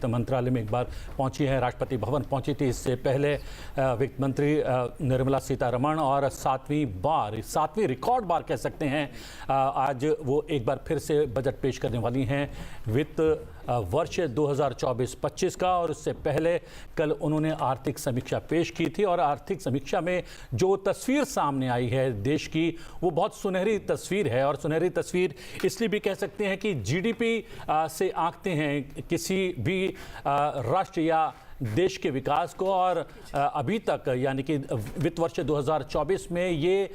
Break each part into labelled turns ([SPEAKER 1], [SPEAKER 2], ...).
[SPEAKER 1] वित्त मंत्रालय में एक बार पहुंची है, राष्ट्रपति भवन पहुंची थी। इससे पहले वित्त मंत्री निर्मला सीतारमण और सातवीं रिकॉर्ड बार कह सकते हैं आज वो एक बार फिर से बजट पेश करने वाली हैं वित्त वर्ष 2024-25 का। और उससे पहले कल उन्होंने आर्थिक समीक्षा पेश की थी और आर्थिक समीक्षा में जो तस्वीर सामने आई है देश की, वो बहुत सुनहरी तस्वीर है। और सुनहरी तस्वीर इसलिए भी कह सकते हैं कि जीडीपी से आंकते हैं किसी भी राष्ट्र या देश के विकास को। और अभी तक यानी कि वित्त वर्ष 2024 में ये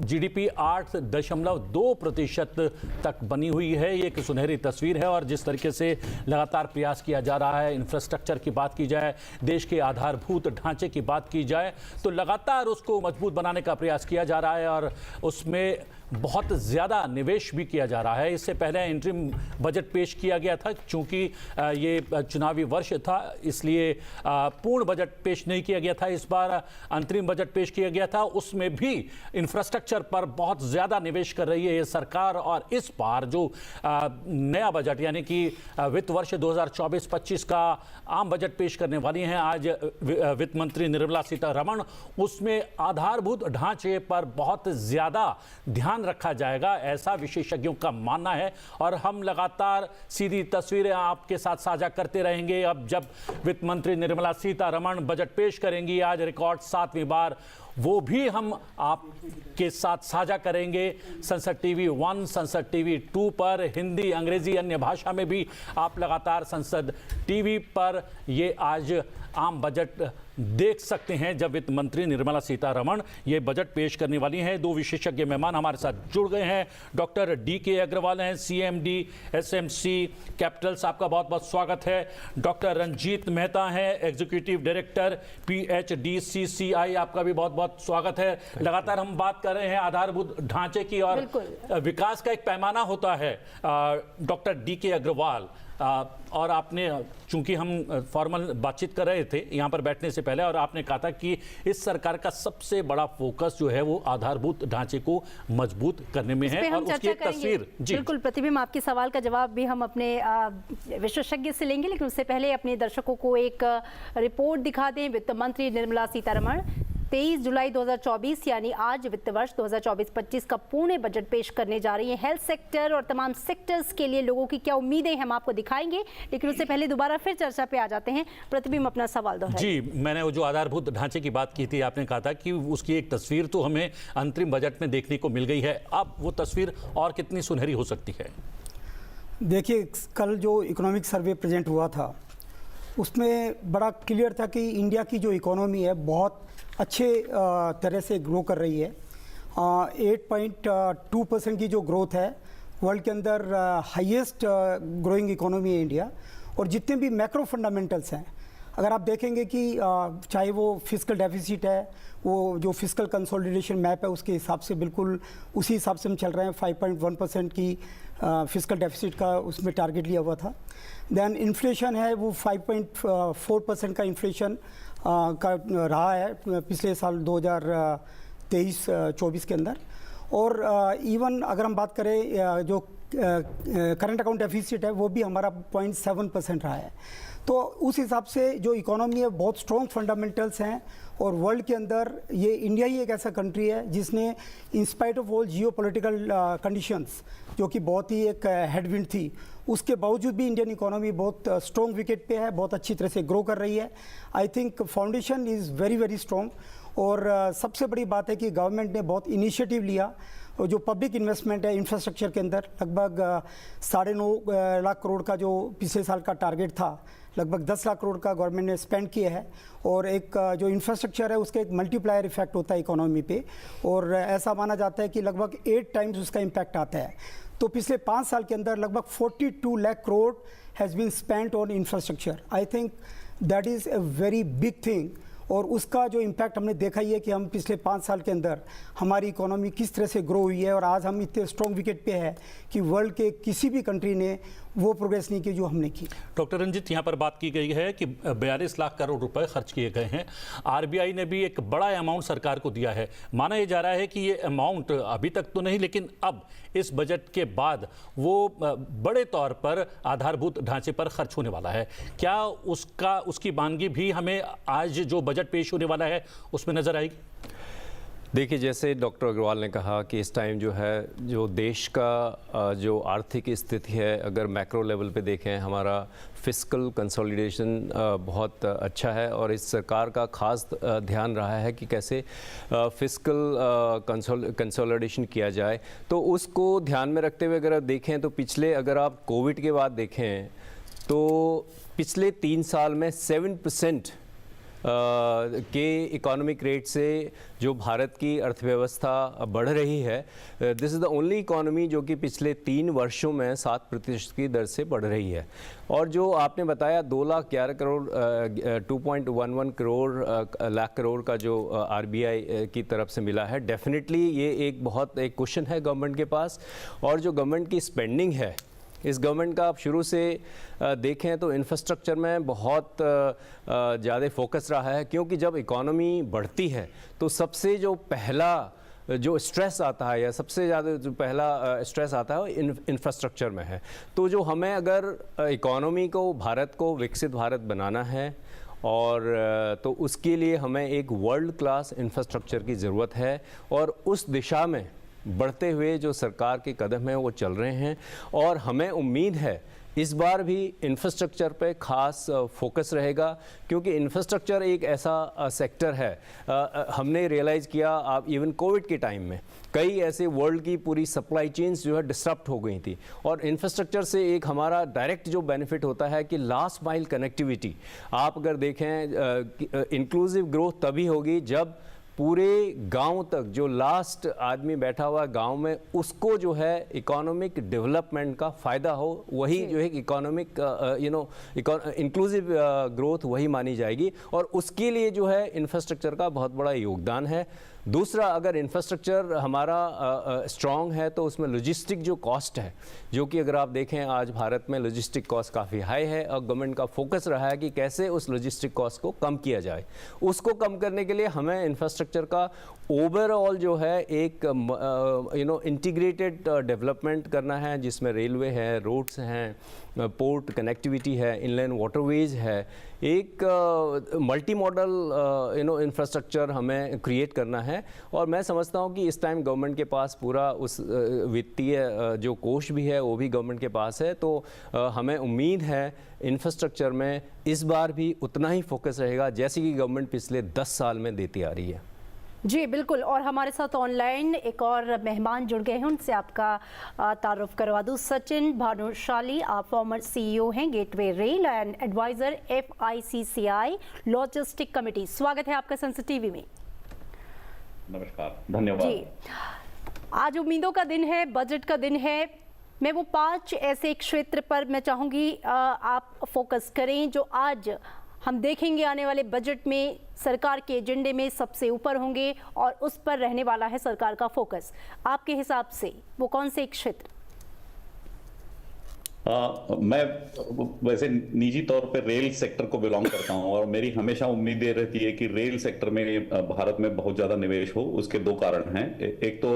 [SPEAKER 1] जीडीपी 8.2% तक बनी हुई है। ये एक सुनहरी तस्वीर है। और जिस तरीके से लगातार प्रयास किया जा रहा है, इंफ्रास्ट्रक्चर की बात की जाए, देश के आधारभूत ढांचे की बात की जाए, तो लगातार उसको मजबूत बनाने का प्रयास किया जा रहा है और उसमें बहुत ज़्यादा निवेश भी किया जा रहा है। इससे पहले इंटरिम बजट पेश किया गया था, चूँकि ये चुनावी वर्ष था इसलिए पूर्ण बजट पेश नहीं किया गया था। इस बार अंतरिम बजट पेश किया गया था, उसमें भी इंफ्रास्ट्रक्चर पर बहुत ज़्यादा निवेश कर रही है ये सरकार। और इस बार जो नया बजट यानी कि वित्त वर्ष 2024-25 का आम बजट पेश करने वाली हैं आज वित्त मंत्री निर्मला सीतारमण, उसमें आधारभूत ढांचे पर बहुत ज़्यादा ध्यान रखा जाएगा, ऐसा विशेषज्ञों का मानना है। और हम लगातार सीधी तस्वीरें आपके साथ साझा करते रहेंगे। अब जब वित्त मंत्री निर्मला सीतारमण बजट पेश करेंगी आज रिकॉर्ड 7वीं बार, वो भी हम आपके साथ साझा करेंगे संसद टीवी 1, संसद टीवी 2 पर, हिंदी, अंग्रेजी, अन्य भाषा में भी आप लगातार संसद टीवी पर ये आज आम बजट देख सकते हैं जब वित्त मंत्री निर्मला सीतारमण ये बजट पेश करने वाली हैं। दो विशेषज्ञ मेहमान हमारे साथ जुड़ गए हैं। डॉक्टर DK अग्रवाल हैं, CMD SMC कैपिटल्स, आपका बहुत बहुत स्वागत है। डॉक्टर रंजीत मेहता हैं, एग्जीक्यूटिव डायरेक्टर PHDCCI, आपका भी बहुत बहुत स्वागत है। लगातार हम बात कर रहे हैं आधारभूत ढांचे की और विकास का एक पैमाना होता है। डॉक्टर DK अग्रवाल, और आपने, चूंकि हम फॉर्मल बातचीत कर रहे थे यहाँ पर बैठने से पहले, और आपने कहा था कि इस सरकार का सबसे बड़ा फोकस जो है वो आधारभूत ढांचे को मजबूत करने में है। और उसकी एक तस्वीर जी
[SPEAKER 2] बिल्कुल प्रतिबिंब, आपके सवाल का जवाब भी हम अपने विशेषज्ञ से लेंगे, लेकिन उससे पहले अपने दर्शकों को एक रिपोर्ट दिखा दें। वित्त मंत्री निर्मला सीतारमण 23 जुलाई 2024 यानी आज वित्त वर्ष 2024-25 का पूर्ण बजट पेश करने जा रही है। हेल्थ सेक्टर और तमाम सेक्टर्स के लिए लोगों की क्या उम्मीदें हम आपको दिखाएंगे, लेकिन उससे पहले दोबारा फिर चर्चा पे आ जाते हैं। प्रतिबिंब अपना सवाल दोहराइए।
[SPEAKER 1] जी, मैंने वो जो आधारभूत ढांचे की बात की थी, आपने कहा था कि उसकी एक तस्वीर तो हमें अंतरिम बजट में देखने को मिल गई है। अब वो तस्वीर और कितनी सुनहरी हो सकती है?
[SPEAKER 3] देखिए, कल जो इकोनॉमिक सर्वे प्रेजेंट हुआ था उसमें बड़ा क्लियर था कि इंडिया की जो इकोनॉमी है बहुत अच्छे तरह से ग्रो कर रही है। 8.2% की जो ग्रोथ है, वर्ल्ड के अंदर हाईएस्ट ग्रोइंग इकोनॉमी है इंडिया। और जितने भी मैक्रो फंडामेंटल्स हैं, अगर आप देखेंगे कि चाहे वो फिस्कल डेफिसिट है, वो जो फिस्कल कंसोलिडेशन मैप है उसके हिसाब से बिल्कुल उसी हिसाब से हम चल रहे हैं। 5.1% की फिस्कल डेफिसिट का उसमें टारगेट लिया हुआ था। देन इन्फ्लेशन है वो 5.4% का इन्फ्लेशन का रहा है पिछले साल 2023-24 के अंदर। और इवन अगर हम बात करें जो करंट अकाउंट डेफिसिट है वो भी हमारा 0.7% रहा है। तो उस हिसाब से जो इकोनॉमी है बहुत स्ट्रॉन्ग फंडामेंटल्स हैं। और वर्ल्ड के अंदर ये इंडिया ही एक ऐसा कंट्री है जिसने in spite of all geopolitical conditions, जो कि बहुत ही एक हेडविंड थी, उसके बावजूद भी इंडियन इकोनॉमी बहुत स्ट्रॉन्ग विकेट पे है, बहुत अच्छी तरह से ग्रो कर रही है। I think foundation is very very strong. और सबसे बड़ी बात है कि गवर्नमेंट ने बहुत इनिशिएटिव लिया। और जो पब्लिक इन्वेस्टमेंट है इंफ्रास्ट्रक्चर के अंदर, लगभग 9.5 लाख करोड़ का जो पिछले साल का टारगेट था, लगभग 10 लाख करोड़ का गवर्नमेंट ने स्पेंड किया है। और एक जो इंफ्रास्ट्रक्चर है उसका एक मल्टीप्लायर इफेक्ट होता है इकोनॉमी पे, और ऐसा माना जाता है कि लगभग 8 टाइम्स उसका इम्पैक्ट आता है। तो पिछले 5 साल के अंदर लगभग 42 lakh crore has been spent on infrastructure. I think that is a very big thing. और उसका जो इम्पैक्ट हमने देखा ही है कि हम पिछले 5 साल के अंदर हमारी इकोनॉमी किस तरह से ग्रो हुई है। और आज हम इतने स्ट्रॉन्ग विकेट पे है कि वर्ल्ड के किसी भी कंट्री ने वो प्रोग्रेस नहीं की जो हमने की।
[SPEAKER 1] डॉक्टर रंजीत, यहाँ पर बात की गई है कि 42 लाख करोड़ रुपए खर्च किए गए हैं। आरबीआई ने भी एक बड़ा अमाउंट सरकार को दिया है। माना यह जा रहा है कि ये अमाउंट अभी तक तो नहीं, लेकिन अब इस बजट के बाद वो बड़े तौर पर आधारभूत ढांचे पर खर्च होने वाला है। क्या उसकी मांगी भी हमें आज जो बजट पेश होने वाला है उसमें नजर आएगी?
[SPEAKER 4] देखिए, जैसे डॉक्टर अग्रवाल ने कहा कि इस टाइम जो है जो देश का जो आर्थिक स्थिति है, अगर मैक्रो लेवल पे देखें, हमारा फिस्कल कंसोलिडेशन बहुत अच्छा है और इस सरकार का खास ध्यान रहा है कि कैसे फिस्कल कंसोलिडेशन किया जाए। तो उसको ध्यान में रखते हुए अगर आप देखें तो अगर आप कोविड के बाद देखें तो पिछले 3 साल में 7% के इकोनॉमिक रेट से जो भारत की अर्थव्यवस्था बढ़ रही है, this is the only economy जो कि पिछले 3 वर्षों में 7% की दर से बढ़ रही है। और जो आपने बताया 2,11 करोड़ 2.11 लाख करोड़ का जो आरबीआई की तरफ से मिला है, डेफिनेटली ये एक क्वेश्चन है गवर्नमेंट के पास। और जो गवर्नमेंट की स्पेंडिंग है, इस गवर्नमेंट का आप शुरू से देखें तो इंफ्रास्ट्रक्चर में बहुत ज़्यादा फोकस रहा है, क्योंकि जब इकोनॉमी बढ़ती है तो सबसे जो पहला जो स्ट्रेस आता है या सबसे ज़्यादा जो पहला स्ट्रेस आता है वो इंफ्रास्ट्रक्चर में है। तो जो हमें अगर इकोनॉमी को, भारत को विकसित भारत बनाना है और तो उसके लिए हमें एक वर्ल्ड क्लास इंफ्रास्ट्रक्चर की ज़रूरत है और उस दिशा में बढ़ते हुए जो सरकार के कदम हैं वो चल रहे हैं। और हमें उम्मीद है इस बार भी इंफ्रास्ट्रक्चर पे खास फोकस रहेगा, क्योंकि इंफ्रास्ट्रक्चर एक ऐसा सेक्टर है, हमने रियलाइज़ किया आप इवन कोविड के टाइम में कई ऐसे वर्ल्ड की पूरी सप्लाई चेन्स जो है डिस्टर्ब हो गई थी। और इंफ्रास्ट्रक्चर से एक हमारा डायरेक्ट जो बेनिफिट होता है कि लास्ट माइल कनेक्टिविटी, आप अगर देखें इंक्लूसिव ग्रोथ तभी होगी जब पूरे गांव तक जो लास्ट आदमी बैठा हुआ गांव में उसको जो है इकोनॉमिक डेवलपमेंट का फ़ायदा हो, वही जो है इकोनॉमिक इंक्लूसिव ग्रोथ वही मानी जाएगी। और उसके लिए जो है इंफ्रास्ट्रक्चर का बहुत बड़ा योगदान है। दूसरा, अगर इंफ्रास्ट्रक्चर हमारा स्ट्रॉन्ग है तो उसमें लॉजिस्टिक जो कॉस्ट है, जो कि अगर आप देखें आज भारत में लॉजिस्टिक कॉस्ट काफ़ी हाई है और गवर्नमेंट का फोकस रहा है कि कैसे उस लॉजिस्टिक कॉस्ट को कम किया जाए। उसको कम करने के लिए हमें इंफ्रास्ट्रक्चर का ओवरऑल जो है एक इंटीग्रेटेड डेवलपमेंट करना है, जिसमें रेलवे है, रोड्स हैं, पोर्ट कनेक्टिविटी है, इनलैंड वाटरवेज है, एक मल्टी मॉडल इंफ्रास्ट्रक्चर हमें क्रिएट करना है। और मैं समझता हूँ कि इस टाइम गवर्नमेंट के पास पूरा उस वित्तीय जो कोष भी है वो भी गवर्नमेंट के पास है। तो हमें उम्मीद है इंफ्रास्ट्रक्चर में इस बार भी उतना ही फोकस रहेगा जैसे कि गवर्नमेंट पिछले 10 साल में देती आ रही है।
[SPEAKER 2] जी बिल्कुल। और हमारे साथ ऑनलाइन एक और मेहमान जुड़ गए हैं, उनसे आपका तारुफ करवा दूं। सचिन भानुशाली, आप फॉर्मर सीईओ हैं Gateway Rail and adviser FICCI logistic committee. स्वागत है आपका संसद टीवी में।
[SPEAKER 5] नमस्कार, धन्यवाद
[SPEAKER 2] जी। आज उम्मीदों का दिन है, बजट का दिन है। मैं वो 5 ऐसे क्षेत्र पर मैं चाहूँगी आप फोकस करें जो आज हम देखेंगे आने वाले बजट में सरकार के एजेंडे में सबसे ऊपर होंगे और उस पर रहने वाला है सरकार का फोकस। आपके हिसाब से वो कौन से क्षेत्र?
[SPEAKER 5] मैं वैसे निजी तौर पे रेल सेक्टर को बिलोंग करता हूं और मेरी हमेशा उम्मीद ये रहती है कि रेल सेक्टर में भारत में बहुत ज्यादा निवेश हो। उसके 2 कारण हैं। एक तो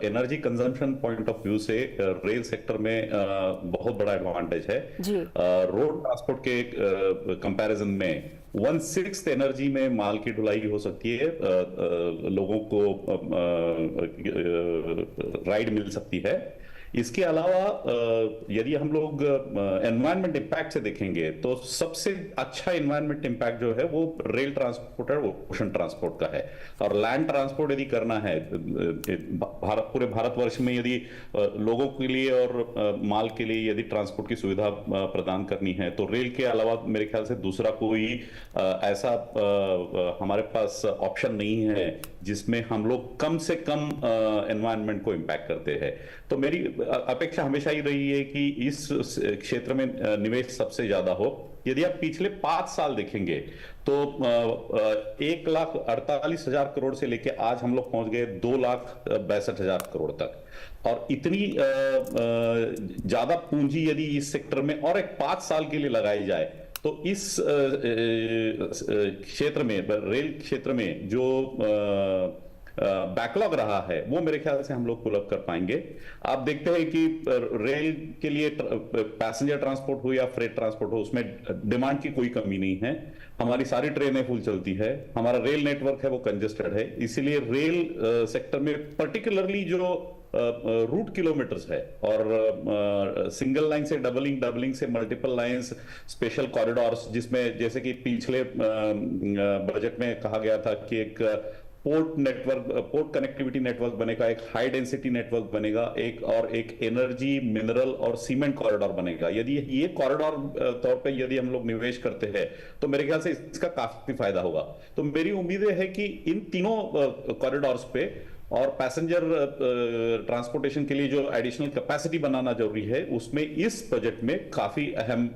[SPEAKER 5] energy consumption point of view से रेल सेक्टर में बहुत बड़ा एडवांटेज है। रोड ट्रांसपोर्ट के कंपैरिजन में 1/6 एनर्जी में माल की ढुलाई हो सकती है, लोगों को राइड मिल सकती है। इसके अलावा यदि हम लोग एनवायरमेंट इम्पैक्ट से देखेंगे तो सबसे अच्छा एनवायरमेंट इम्पैक्ट जो है वो रेल ट्रांसपोर्ट है, वो ओशन ट्रांसपोर्ट का है। और लैंड ट्रांसपोर्ट यदि करना है पूरे भारतवर्ष में, यदि लोगों के लिए और माल के लिए यदि ट्रांसपोर्ट की सुविधा प्रदान करनी है तो रेल के अलावा मेरे ख्याल से दूसरा कोई ऐसा हमारे पास ऑप्शन नहीं है जिसमें हम लोग कम से कम एनवायरमेंट को इम्पैक्ट करते हैं। तो मेरी अपेक्षा हमेशा ही रही है कि इस क्षेत्र में निवेश सबसे ज्यादा हो। यदि आप पिछले 5 साल देखेंगे तो 1,48,000 करोड़ से लेके आज हम लोग पहुंच गए 2,62,000 करोड़ तक। और इतनी ज्यादा पूंजी यदि इस सेक्टर में और एक 5 साल के लिए लगाई जाए तो इस क्षेत्र में, रेल क्षेत्र में जो बैकलॉग रहा है वो मेरे ख्याल से हम लोग पुल अप कर पाएंगे। आप देखते हैं कि रेल के लिए पैसेंजर ट्रांसपोर्ट हो या फ्रेट ट्रांसपोर्ट हो, उसमें डिमांड की कोई कमी नहीं है। हमारी सारी ट्रेनें फुल चलती है, हमारा रेल नेटवर्क है वो कंजेस्टेड है। इसीलिए रेल सेक्टर में पर्टिकुलरली जो रूट किलोमीटर्स है और सिंगल लाइन से डबलिंग, डबलिंग से मल्टीपल लाइंस, स्पेशल कॉरिडोर्स, जिसमें जैसे कि पिछले बजट में कहा गया था कि एक port network, port connectivity network बनेगा, एक हाई डेंसिटी नेटवर्क बनेगा, एक एनर्जी, मिनरल और सीमेंट कॉरिडोर बनेगा। यदि ये कॉरिडोर तौर पे यदि हम लोग निवेश करते हैं तो मेरे ख्याल से इसका काफी फायदा होगा। तो मेरी उम्मीद है कि इन तीनों कॉरिडोर्स पे और पैसेंजर ट्रांसपोर्टेशन के लिए जो एडिशनल कैपेसिटी बनाना जरूरी है, उसमें इस बजट में काफी अहम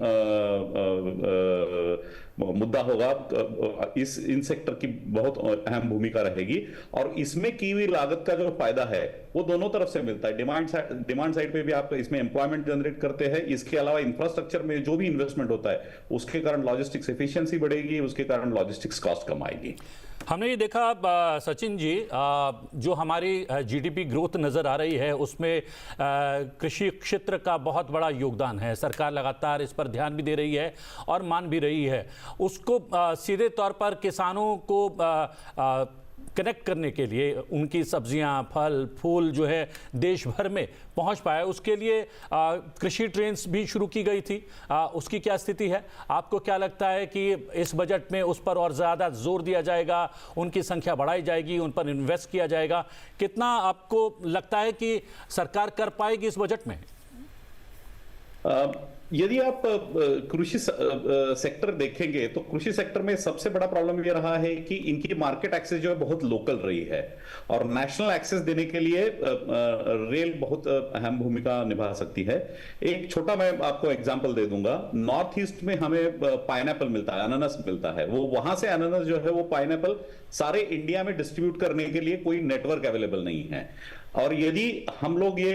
[SPEAKER 5] मुद्दा होगा। इन सेक्टर की बहुत अहम भूमिका रहेगी और इसमें की हुई लागत का जो फायदा है वो दोनों तरफ से मिलता है। डिमांड साइड पे भी आप इसमें एम्प्लॉयमेंट जनरेट करते हैं, इसके अलावा इंफ्रास्ट्रक्चर में जो भी इन्वेस्टमेंट होता है उसके कारण लॉजिस्टिक्स एफिशिएंसी बढ़ेगी, उसके कारण लॉजिस्टिक्स कॉस्ट कम आएगी।
[SPEAKER 1] हमने ये देखा सचिन जी, जो हमारी जीडीपी ग्रोथ नज़र आ रही है उसमें कृषि क्षेत्र का बहुत बड़ा योगदान है। सरकार लगातार इस पर ध्यान भी दे रही है और मान भी रही है। उसको सीधे तौर पर किसानों को कनेक्ट करने के लिए उनकी सब्जियां, फल, फूल जो है देश भर में पहुंच पाए, उसके लिए कृषि ट्रेन्स भी शुरू की गई थी। उसकी क्या स्थिति है? आपको क्या लगता है कि इस बजट में उस पर और ज़्यादा जोर दिया जाएगा, उनकी संख्या बढ़ाई जाएगी, उन पर इन्वेस्ट किया जाएगा? कितना आपको लगता है कि सरकार कर पाएगी इस बजट में?
[SPEAKER 5] यदि आप कृषि सेक्टर देखेंगे तो कृषि सेक्टर में सबसे बड़ा प्रॉब्लम ये रहा है कि इनकी मार्केट एक्सेस जो है बहुत लोकल रही है और नेशनल एक्सेस देने के लिए रेल बहुत अहम भूमिका निभा सकती है। एक छोटा मैं आपको एग्जांपल दे दूंगा। नॉर्थ ईस्ट में हमें पाइनएप्पल मिलता है, अनानास मिलता है। वो वहां से अनानास जो है वो पाइनएप्पल सारे इंडिया में डिस्ट्रीब्यूट करने के लिए कोई नेटवर्क अवेलेबल नहीं है। और यदि हम लोग ये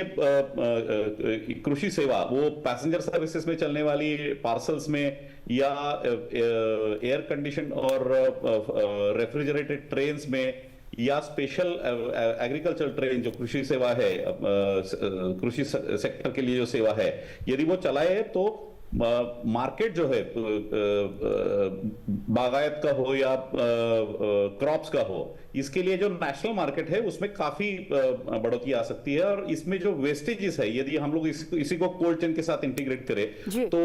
[SPEAKER 5] कृषि सेवा वो पैसेंजर सर्विसेज में चलने वाली पार्सल्स में या एयर कंडीशन और रेफ्रिजरेटेड ट्रेन्स में या स्पेशल एग्रीकल्चर ट्रेन जो कृषि सेवा है, कृषि सेक्टर के लिए जो सेवा है, यदि वो चलाए तो मार्केट जो है बागायत का हो या क्रॉप्स का हो, इसके लिए जो नेशनल मार्केट है उसमें काफी बढ़ोतरी आ सकती है। और इसमें जो वेस्टेजेस है, यदि हम लोग इसी को कोल्ड चेन के साथ इंटीग्रेट करें तो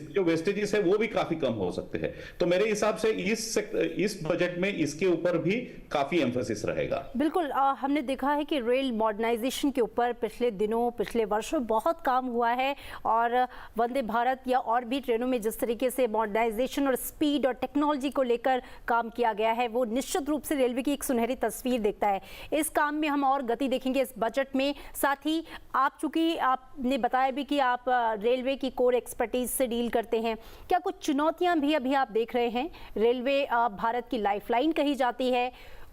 [SPEAKER 5] जो वेस्टेजेस है वो भी काफी कम हो सकते हैं। तो मेरे हिसाब से इस बजट में इसके ऊपर भी काफी एम्फेसिस रहेगा।
[SPEAKER 2] बिल्कुल, हमने देखा है कि रेल मॉडर्नाइजेशन के ऊपर पिछले दिनों, पिछले वर्षों बहुत काम हुआ है और वंदे भारत या और भी ट्रेनों में जिस तरीके से मॉडर्नाइजेशन और स्पीड और टेक्नोलॉजी को लेकर काम किया गया है वो निश्चित रूप से रेलवे की एक सुनहरी तस्वीर देखता है। इस काम में हम और गति देखेंगे इस बजट में। साथ ही आप, चूंकि आपने बताया भी कि आप रेलवे की कोर एक्सपर्टीज से डील करते हैं, क्या कुछ चुनौतियां भी अभी आप देख रहे हैं? रेलवे भारत की लाइफलाइन कही जाती है,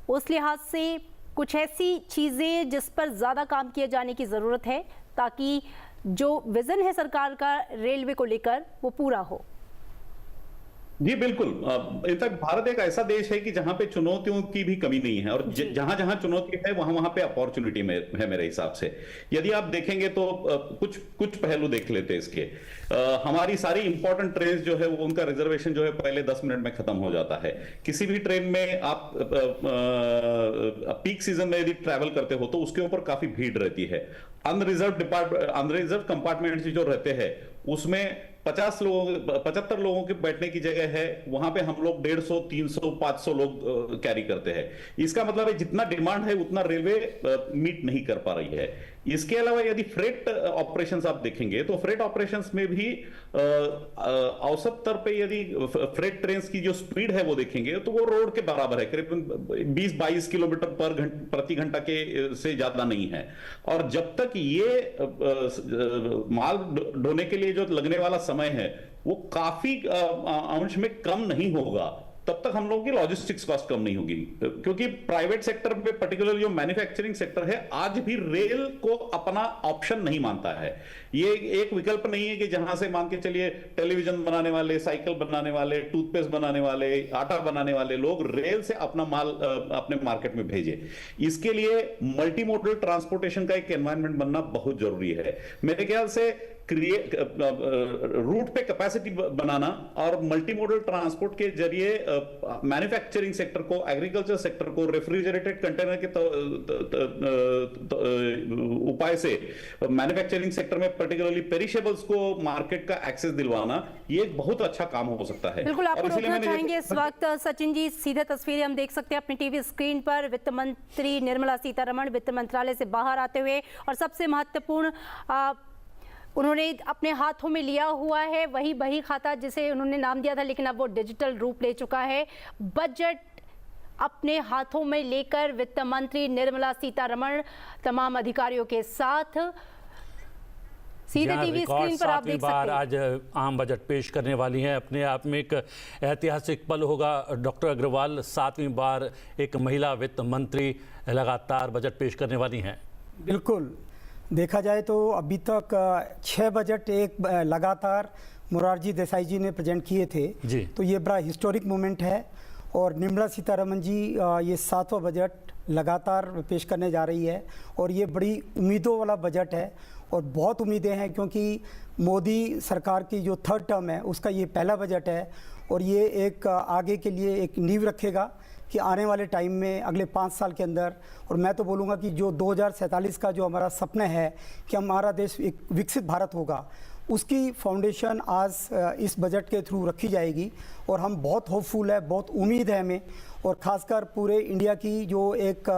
[SPEAKER 2] उस लिहाज से कुछ ऐसी चीजें जिस पर ज्यादा काम किए जाने की जरूरत है ताकि जो विजन है सरकार का रेलवे को लेकर वो पूरा हो?
[SPEAKER 5] जी बिल्कुल। इनफैक्ट भारत एक ऐसा देश है कि जहां पे चुनौतियों की भी कमी नहीं है और जहां जहां चुनौती है वहां पे अपॉर्चुनिटी है मेरे हिसाब से। यदि आप देखेंगे तो कुछ पहलू देख लेते हैं इसके। हमारी सारी इंपॉर्टेंट ट्रेन जो है वो उनका रिजर्वेशन जो है पहले 10 मिनट में खत्म हो जाता है। किसी भी ट्रेन में आप पीक सीजन में यदि ट्रैवल करते हो तो उसके ऊपर काफी भीड़ रहती है। अनरिजर्व कंपार्टमेंट जो रहते हैं उसमें 75 लोगों के बैठने की जगह है, वहां पे हम लोग 150, 300, 500 लोग कैरी करते हैं। इसका मतलब है जितना डिमांड है उतना रेलवे मीट नहीं कर पा रही है। इसके अलावा यदि फ्रेट ऑपरेशंस आप देखेंगे तो फ्रेट ऑपरेशंस में भी औसत तौर पे यदि फ्रेट ट्रेन्स की जो स्पीड है वो देखेंगे तो वो रोड के बराबर है, करीबन 20-22 किलोमीटर प्रति घंटा के से ज्यादा नहीं है। और जब तक ये माल ढोने के लिए जो लगने वाला समय है वो काफी अंश में कम नहीं होगा, तब तक हम लोगों की लॉजिस्टिक्स कॉस्ट कम नहीं होगी। क्योंकि प्राइवेट सेक्टर पे, पर्टिकुलरली जो मैन्युफैक्चरिंग सेक्टर है, आज भी रेल को अपना ऑप्शन नहीं मानता है। ये एक विकल्प नहीं है कि जहां से मान के चलिए टेलीविजन बनाने वाले, साइकिल बनाने वाले, टूथपेस्ट बनाने वाले, आटा बनाने वाले लोग रेल से अपना माल अपने मार्केट में भेजे। इसके लिए मल्टी मोडल ट्रांसपोर्टेशन का एक एनवायरनमेंट बनना बहुत जरूरी है। मेरे ख्याल से रूट पे कैपेसिटी बनाना और मल्टी मॉडल ट्रांसपोर्ट के जरिए मैन्युफैक्चरिंग सेक्टर को, एग्रीकल्चर सेक्टर को रेफ्रिजरेटेड कंटेनर के उपाय से मैन्युफैक्चरिंग सेक्टर में पर्टिकुलरली पेरिशेबल्स को मार्केट का एक्सेस दिलवाना, ये एक बहुत अच्छा काम हो सकता है।
[SPEAKER 2] बिल्कुल, आपको रोकना चाहेंगे इस वक्त सचिन जी। सीधे तस्वीरें हम देख सकते हैं अपनी टीवी स्क्रीन पर, वित्त मंत्री निर्मला सीतारमण वित्त मंत्रालय से बाहर आते हुए, और सबसे महत्वपूर्ण उन्होंने अपने हाथों में लिया हुआ है वही बही खाता जिसे उन्होंने नाम दिया था, लेकिन अब वो डिजिटल रूप ले चुका है। बजट अपने हाथों में लेकर वित्त मंत्री निर्मला सीतारमण तमाम अधिकारियों के साथ सीधे टीवी स्क्रीन पर आप देख सकते हैं।
[SPEAKER 1] आज आम बजट पेश करने वाली हैं। अपने आप में एक ऐतिहासिक पल होगा। डॉक्टर अग्रवाल 7वीं बार एक महिला वित्त मंत्री लगातार बजट पेश करने वाली हैं।
[SPEAKER 3] बिल्कुल, देखा जाए तो अभी तक 6 बजट एक लगातार मोरारजी देसाई जी ने प्रेजेंट किए थे
[SPEAKER 1] जी।
[SPEAKER 3] तो ये बड़ा हिस्टोरिक मोमेंट है, और निर्मला सीतारमण जी ये 7वां बजट लगातार पेश करने जा रही है, और ये बड़ी उम्मीदों वाला बजट है, और बहुत उम्मीदें हैं क्योंकि मोदी सरकार की जो 3rd टर्म है उसका ये पहला बजट है, और ये एक आगे के लिए एक नींव रखेगा कि आने वाले टाइम में अगले 5 साल के अंदर, और मैं तो बोलूँगा कि जो 2047 का जो हमारा सपना है कि हमारा देश एक विकसित भारत होगा, उसकी फाउंडेशन आज इस बजट के थ्रू रखी जाएगी, और हम बहुत होपफुल है, बहुत उम्मीद है हमें, और ख़ासकर पूरे इंडिया की जो एक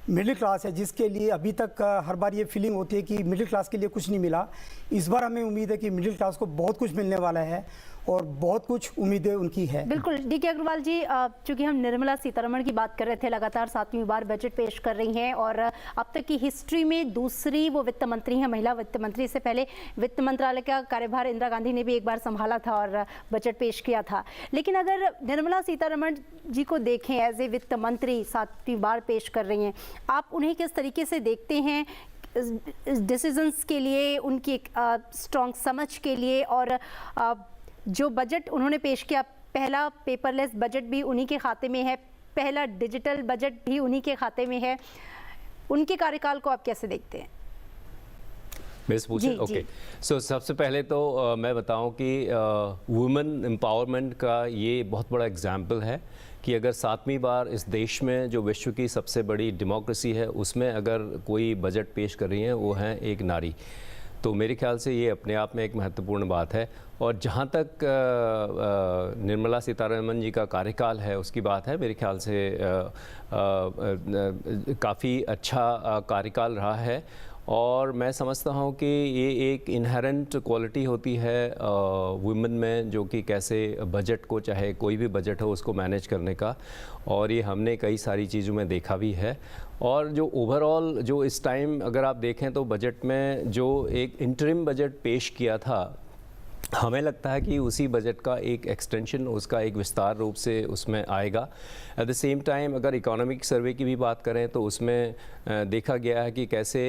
[SPEAKER 3] मिडिल क्लास है जिसके लिए अभी तक हर बार ये फीलिंग होती है कि मिडिल क्लास के लिए कुछ नहीं मिला, इस बार हमें उम्मीद है कि मिडिल क्लास को बहुत कुछ मिलने वाला है, और बहुत कुछ उम्मीदें उनकी है।
[SPEAKER 2] बिल्कुल डीके अग्रवाल जी, चूंकि हम निर्मला सीतारमण की बात कर रहे थे, लगातार 7वीं बार बजट पेश कर रही हैं, और अब तक की हिस्ट्री में दूसरी वो वित्त मंत्री हैं, महिला वित्त मंत्री। इससे पहले वित्त मंत्रालय का कार्यभार इंदिरा गांधी ने भी एक बार संभाला था और बजट पेश किया था। लेकिन अगर निर्मला सीतारमण जी को देखें एज ए वित्त मंत्री 7वीं बार पेश कर रही हैं, आप उन्हें किस तरीके से देखते हैं डिसीजंस के लिए, उनकी स्ट्रॉन्ग समझ के लिए, और जो बजट उन्होंने पेश किया, पहला पेपरलेस बजट भी उन्हीं के खाते में है, पहला डिजिटल बजट भी उन्हीं के खाते में है, उनके कार्यकाल को आप कैसे देखते हैं?
[SPEAKER 4] मैं पूछे ओके। सो सबसे पहले तो मैं बताऊं कि वुमेन एम्पावरमेंट का ये बहुत बड़ा एग्जाम्पल है कि अगर 7वीं बार इस देश में जो विश्व की सबसे बड़ी डेमोक्रेसी है उसमें अगर कोई बजट पेश कर रही है वो है एक नारी, तो मेरे ख्याल से ये अपने आप में एक महत्वपूर्ण बात है। और जहाँ तक निर्मला सीतारमण जी का कार्यकाल है उसकी बात है, मेरे ख्याल से काफ़ी अच्छा कार्यकाल रहा है, और मैं समझता हूँ कि ये एक इनहेरेंट क्वालिटी होती है वुमेन में, जो कि कैसे बजट को, चाहे कोई भी बजट हो, उसको मैनेज करने का, और ये हमने कई सारी चीज़ों में देखा भी है। और जो ओवरऑल जो इस टाइम अगर आप देखें तो बजट में जो एक इंटरिम बजट पेश किया था, हमें लगता है कि उसी बजट का एक एक्सटेंशन, उसका एक विस्तार रूप से उसमें आएगा। एट द सेम टाइम अगर इकोनॉमिक सर्वे की भी बात करें तो उसमें देखा गया है कि कैसे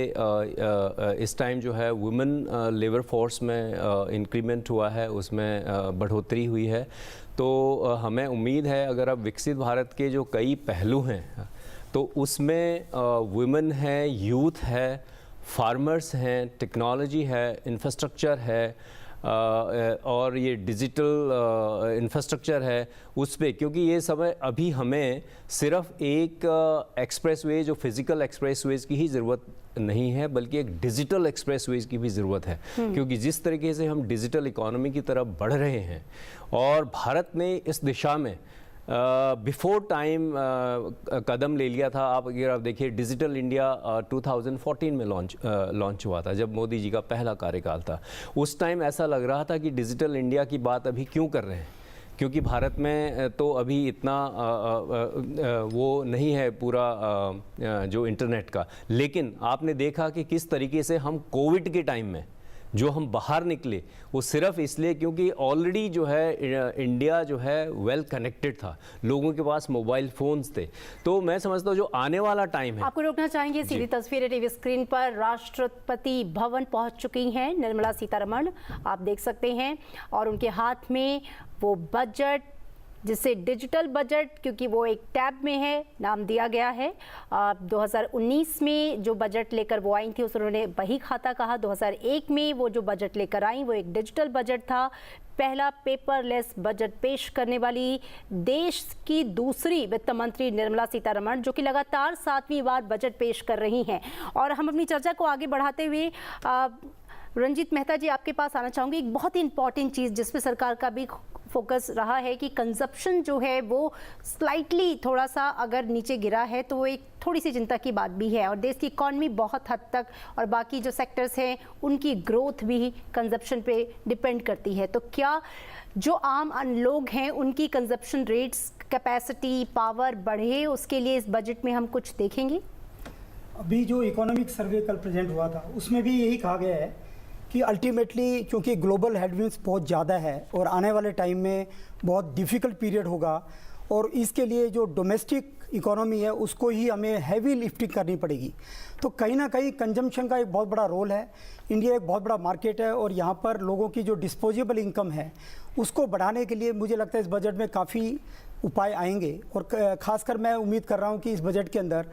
[SPEAKER 4] इस टाइम जो है वुमेन लेबर फोर्स में इंक्रीमेंट हुआ है, उसमें बढ़ोतरी हुई है। तो हमें उम्मीद है अगर अब विकसित भारत के जो कई पहलू हैं तो उसमें वुमेन है, यूथ है, फार्मर्स हैं, टेक्नोलॉजी है, इंफ्रास्ट्रक्चर है, और ये डिजिटल इंफ्रास्ट्रक्चर है उस पर, क्योंकि ये समय अभी हमें सिर्फ एक एक्सप्रेसवे, जो फिज़िकल एक्सप्रेसवेज की ही ज़रूरत नहीं है, बल्कि एक डिजिटल एक्सप्रेसवेज की भी ज़रूरत है। क्योंकि जिस तरीके से हम डिजिटल इकोनॉमी की तरफ बढ़ रहे हैं, और भारत ने इस दिशा में बिफोर टाइम कदम ले लिया था। अगर आप देखिए डिजिटल इंडिया 2014 में लॉन्च हुआ था, जब मोदी जी का पहला कार्यकाल था। उस टाइम ऐसा लग रहा था कि डिजिटल इंडिया की बात अभी क्यों कर रहे हैं, क्योंकि भारत में तो अभी इतना वो नहीं है पूरा जो इंटरनेट का। लेकिन आपने देखा कि किस तरीके से हम कोविड के टाइम में जो हम बाहर निकले वो सिर्फ इसलिए क्योंकि ऑलरेडी जो है इंडिया जो है वेल कनेक्टेड था, लोगों के पास मोबाइल फ़ोन्स थे। तो मैं समझता हूँ जो आने वाला टाइम है।
[SPEAKER 2] आपको रोकना चाहेंगे, सीधी तस्वीरें टीवी स्क्रीन पर राष्ट्रपति भवन पहुंच चुकी हैं निर्मला सीतारमण, आप देख सकते हैं, और उनके हाथ में वो बजट, जिसे डिजिटल बजट, क्योंकि वो एक टैब में है, नाम दिया गया है। 2019 में जो बजट लेकर वो आई थी उसे उन्होंने बही खाता कहा। 2001 में वो जो बजट लेकर आई वो एक डिजिटल बजट था। पहला पेपरलेस बजट पेश करने वाली देश की दूसरी वित्त मंत्री निर्मला सीतारमण, जो कि लगातार 7वीं बार बजट पेश कर रही हैं। और हम अपनी चर्चा को आगे बढ़ाते हुए रंजीत मेहता जी आपके पास आना चाहूँगी। एक बहुत ही इंपॉर्टेंट चीज़ जिस पे सरकार का भी फोकस रहा है कि कंजप्शन जो है वो स्लाइटली थोड़ा सा अगर नीचे गिरा है तो वो एक थोड़ी सी चिंता की बात भी है, और देश की इकॉनमी बहुत हद तक और बाकी जो सेक्टर्स हैं उनकी ग्रोथ भी कंजप्शन पे डिपेंड करती है। तो क्या जो आम लोग हैं उनकी कंजप्शन रेट्स, कैपेसिटी, पावर बढ़े, उसके लिए इस बजट में हम कुछ देखेंगे?
[SPEAKER 3] अभी जो इकोनॉमिक सर्वे कल प्रेजेंट हुआ था उसमें भी यही कहा गया है कि अल्टीमेटली क्योंकि ग्लोबल हेडविंड्स बहुत ज़्यादा है और आने वाले टाइम में बहुत डिफ़िकल्ट पीरियड होगा, और इसके लिए जो डोमेस्टिक इकोनॉमी है उसको ही हमें हैवी लिफ्टिंग करनी पड़ेगी। तो कहीं ना कहीं कंजम्पशन का एक बहुत बड़ा रोल है। इंडिया एक बहुत बड़ा मार्केट है और यहाँ पर लोगों की जो डिस्पोजेबल इनकम है उसको बढ़ाने के लिए मुझे लगता है इस बजट में काफ़ी उपाय आएंगे। और ख़ासकर मैं उम्मीद कर रहा हूँ कि इस बजट के अंदर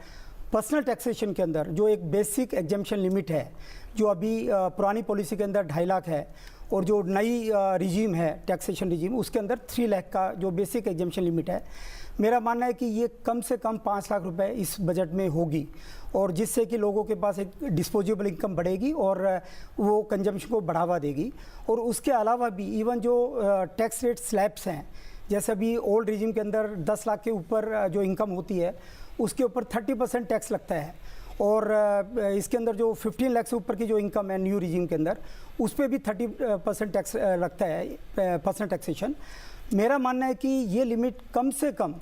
[SPEAKER 3] पर्सनल टैक्सेशन के अंदर जो एक बेसिक एग्जेम्पशन लिमिट है, जो अभी पुरानी पॉलिसी के अंदर 2.5 लाख है, और जो नई रिजीम है टैक्सेशन रिजीम उसके अंदर 3 लाख का जो बेसिक एग्जेम्पशन लिमिट है, मेरा मानना है कि ये कम से कम 5 लाख रुपए इस बजट में होगी, और जिससे कि लोगों के पास एक डिस्पोजेबल इनकम बढ़ेगी और वो कंजम्पशन को बढ़ावा देगी। और उसके अलावा भी इवन जो टैक्स रेट स्लैब्स हैं, जैसे अभी ओल्ड रिजीम के अंदर 10 लाख के ऊपर जो इनकम होती है उसके ऊपर 30% टैक्स लगता है, और इसके अंदर जो 15 लाख से ऊपर की जो इनकम है न्यू रिजीम के अंदर उस पर भी 30% टैक्स लगता है, पर्सनल टैक्सेशन। मेरा मानना है कि ये लिमिट कम से कम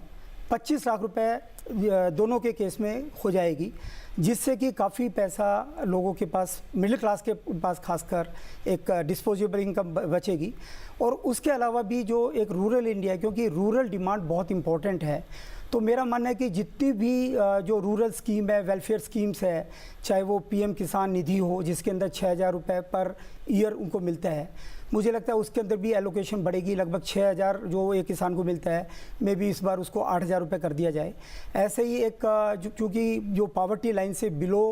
[SPEAKER 3] 25 लाख रुपए दोनों के केस में हो जाएगी, जिससे कि काफ़ी पैसा लोगों के पास, मिडिल क्लास के पास खासकर एक डिस्पोजेबल इनकम बचेगी। और उसके अलावा भी जो एक रूरल इंडिया है, क्योंकि रूरल डिमांड बहुत इंपॉर्टेंट है, तो मेरा मानना है कि जितनी भी जो रूरल स्कीम है, वेलफेयर स्कीम्स है, चाहे वो पीएम किसान निधि हो जिसके अंदर 6,000 रुपये पर ईयर उनको मिलता है, मुझे लगता है उसके अंदर भी एलोकेशन बढ़ेगी। लगभग 6,000 जो एक किसान को मिलता है, मे भी इस बार उसको 8,000 रुपये कर दिया जाए। ऐसे ही एक क्योंकि जो पावर्टी लाइन से बिलो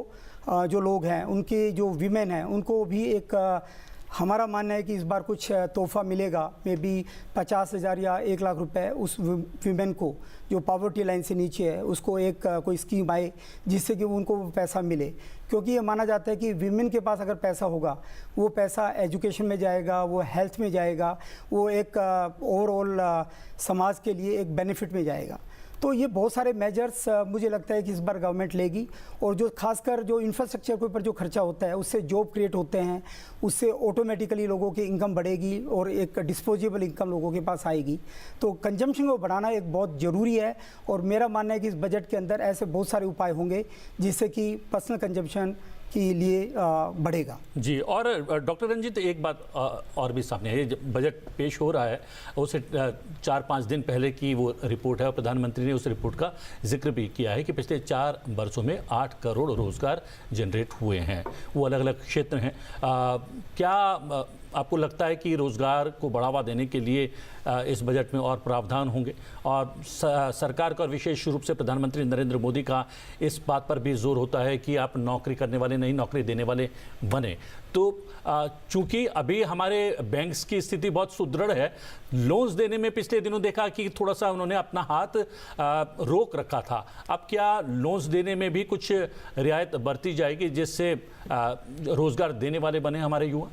[SPEAKER 3] जो लोग हैं, उनके जो वीमेन हैं, उनको भी एक हमारा मानना है कि इस बार कुछ तोहफा मिलेगा, मे बी 50,000 या 1 लाख रुपए उस वीमेन को जो पावर्टी लाइन से नीचे है, उसको एक कोई स्कीम आए जिससे कि उनको पैसा मिले। क्योंकि ये माना जाता है कि वीमेन के पास अगर पैसा होगा, वो पैसा एजुकेशन में जाएगा, वो हेल्थ में जाएगा, वो एक ओवरऑल समाज के लिए एक बेनिफिट में जाएगा। तो ये बहुत सारे मेजर्स मुझे लगता है कि इस बार गवर्नमेंट लेगी, और जो खासकर जो इंफ्रास्ट्रक्चर के ऊपर जो खर्चा होता है उससे जॉब क्रिएट होते हैं, उससे ऑटोमेटिकली लोगों की इनकम बढ़ेगी और एक डिस्पोजेबल इनकम लोगों के पास आएगी। तो कंजम्पशन को बढ़ाना एक बहुत ज़रूरी है, और मेरा मानना है कि इस बजट के अंदर ऐसे बहुत सारे उपाय होंगे जिससे कि पर्सनल कंजम्पशन के लिए बढ़ेगा।
[SPEAKER 1] जी, और डॉक्टर रंजीत एक बात और भी सामने है, जब बजट पेश हो रहा है उससे 4-5 दिन पहले की वो रिपोर्ट है, और प्रधानमंत्री ने उस रिपोर्ट का जिक्र भी किया है कि पिछले 4 वर्षों में 8 करोड़ रोजगार जनरेट हुए हैं, वो अलग अलग क्षेत्र हैं। क्या आपको लगता है कि रोजगार को बढ़ावा देने के लिए इस बजट में और प्रावधान होंगे? और सरकार का, और विशेष रूप से प्रधानमंत्री नरेंद्र मोदी का इस बात पर भी जोर होता है कि आप नौकरी करने वाले नहीं, नौकरी देने वाले बने। तो चूंकि अभी हमारे बैंक्स की स्थिति बहुत सुदृढ़ है, लोन्स देने में पिछले दिनों देखा कि थोड़ा सा उन्होंने अपना हाथ रोक रखा था। अब क्या लोन्स देने में भी कुछ रियायत बरती जाएगी जिससे रोजगार देने वाले बने हमारे युवा?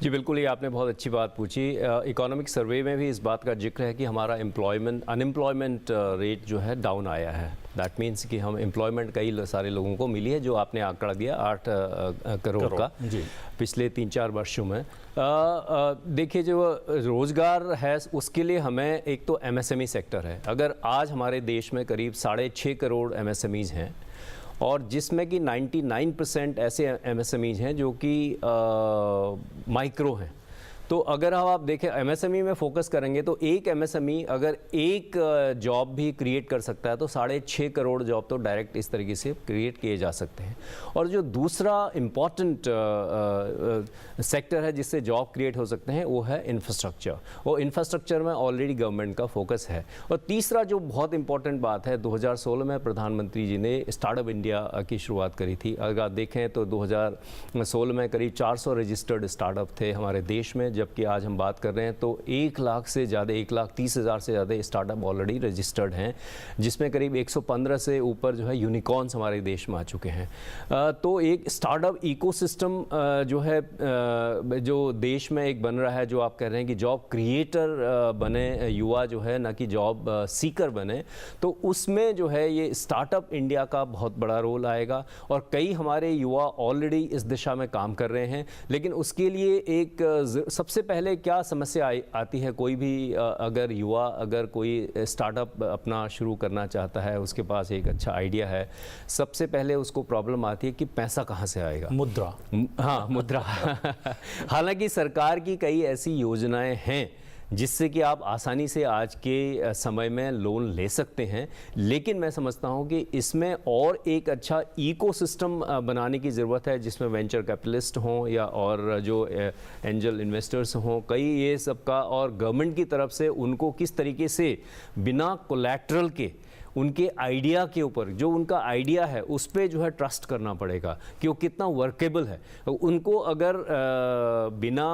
[SPEAKER 4] जी बिल्कुल, ये आपने बहुत अच्छी बात पूछी। इकोनॉमिक सर्वे में भी इस बात का जिक्र है कि हमारा अनएम्प्लॉयमेंट रेट जो है डाउन आया है। दैट मीन्स कि हम एम्प्लॉयमेंट कई सारे लोगों को मिली है, जो आपने आंकड़ा दिया 8 करोड़ का पिछले 3-4 वर्षों में। देखिए, जो रोज़गार है उसके लिए हमें एक तो एमएसएमई सेक्टर है। अगर आज हमारे देश में करीब 6.5 करोड़ एमएसएमईज़ हैं और जिसमें कि 99% ऐसे MSMEs हैं जो कि माइक्रो हैं। तो अगर हम आप देखें MSME में फोकस करेंगे तो एक MSME अगर एक जॉब भी क्रिएट कर सकता है तो 6.5 करोड़ जॉब तो डायरेक्ट इस तरीके से क्रिएट किए जा सकते हैं। और जो दूसरा इम्पॉर्टेंट सेक्टर है जिससे जॉब क्रिएट हो सकते हैं वो है इंफ्रास्ट्रक्चर, और इंफ्रास्ट्रक्चर में ऑलरेडी गवर्नमेंट का फोकस है। और तीसरा जो बहुत इंपॉर्टेंट बात है, 2016 में प्रधानमंत्री जी ने स्टार्टअप इंडिया की शुरुआत करी थी। अगर आप देखें तो 2016 में करीब 400 रजिस्टर्ड स्टार्टअप थे हमारे देश में, जबकि आज हम बात कर रहे हैं तो 1 लाख से ज़्यादा, 1,30,000 से ज़्यादा स्टार्टअप ऑलरेडी रजिस्टर्ड हैं, जिसमें करीब 115 से ऊपर जो है यूनिकॉर्न्स हमारे देश में आ चुके हैं। तो एक स्टार्टअप इकोसिस्टम जो है जो देश में एक बन रहा है, जो आप कह रहे हैं कि जॉब क्रिएटर बने युवा जो है, ना कि जॉब सीकर बने, तो उसमें जो है ये स्टार्टअप इंडिया का बहुत बड़ा रोल आएगा। और कई हमारे युवा ऑलरेडी इस दिशा में काम कर रहे हैं। लेकिन उसके लिए एक सबसे पहले क्या समस्या आती है, कोई भी अगर युवा अगर कोई स्टार्टअप अपना शुरू करना चाहता है, उसके पास एक अच्छा आइडिया है, सबसे पहले उसको प्रॉब्लम आती है कि पैसा कहाँ से आएगा।
[SPEAKER 1] मुद्रा।
[SPEAKER 4] हाँ, मुद्रा। हालांकि सरकार की कई ऐसी योजनाएं हैं जिससे कि आप आसानी से आज के समय में लोन ले सकते हैं, लेकिन मैं समझता हूं कि इसमें और एक अच्छा इकोसिस्टम बनाने की ज़रूरत है, जिसमें वेंचर कैपिटलिस्ट हों या और जो एंजल इन्वेस्टर्स हों, कई ये सबका, और गवर्नमेंट की तरफ से उनको किस तरीके से बिना कोलैटरल के उनके आइडिया के ऊपर, जो उनका आइडिया है उस पे जो है ट्रस्ट करना पड़ेगा कि वो कितना वर्केबल है। उनको अगर बिना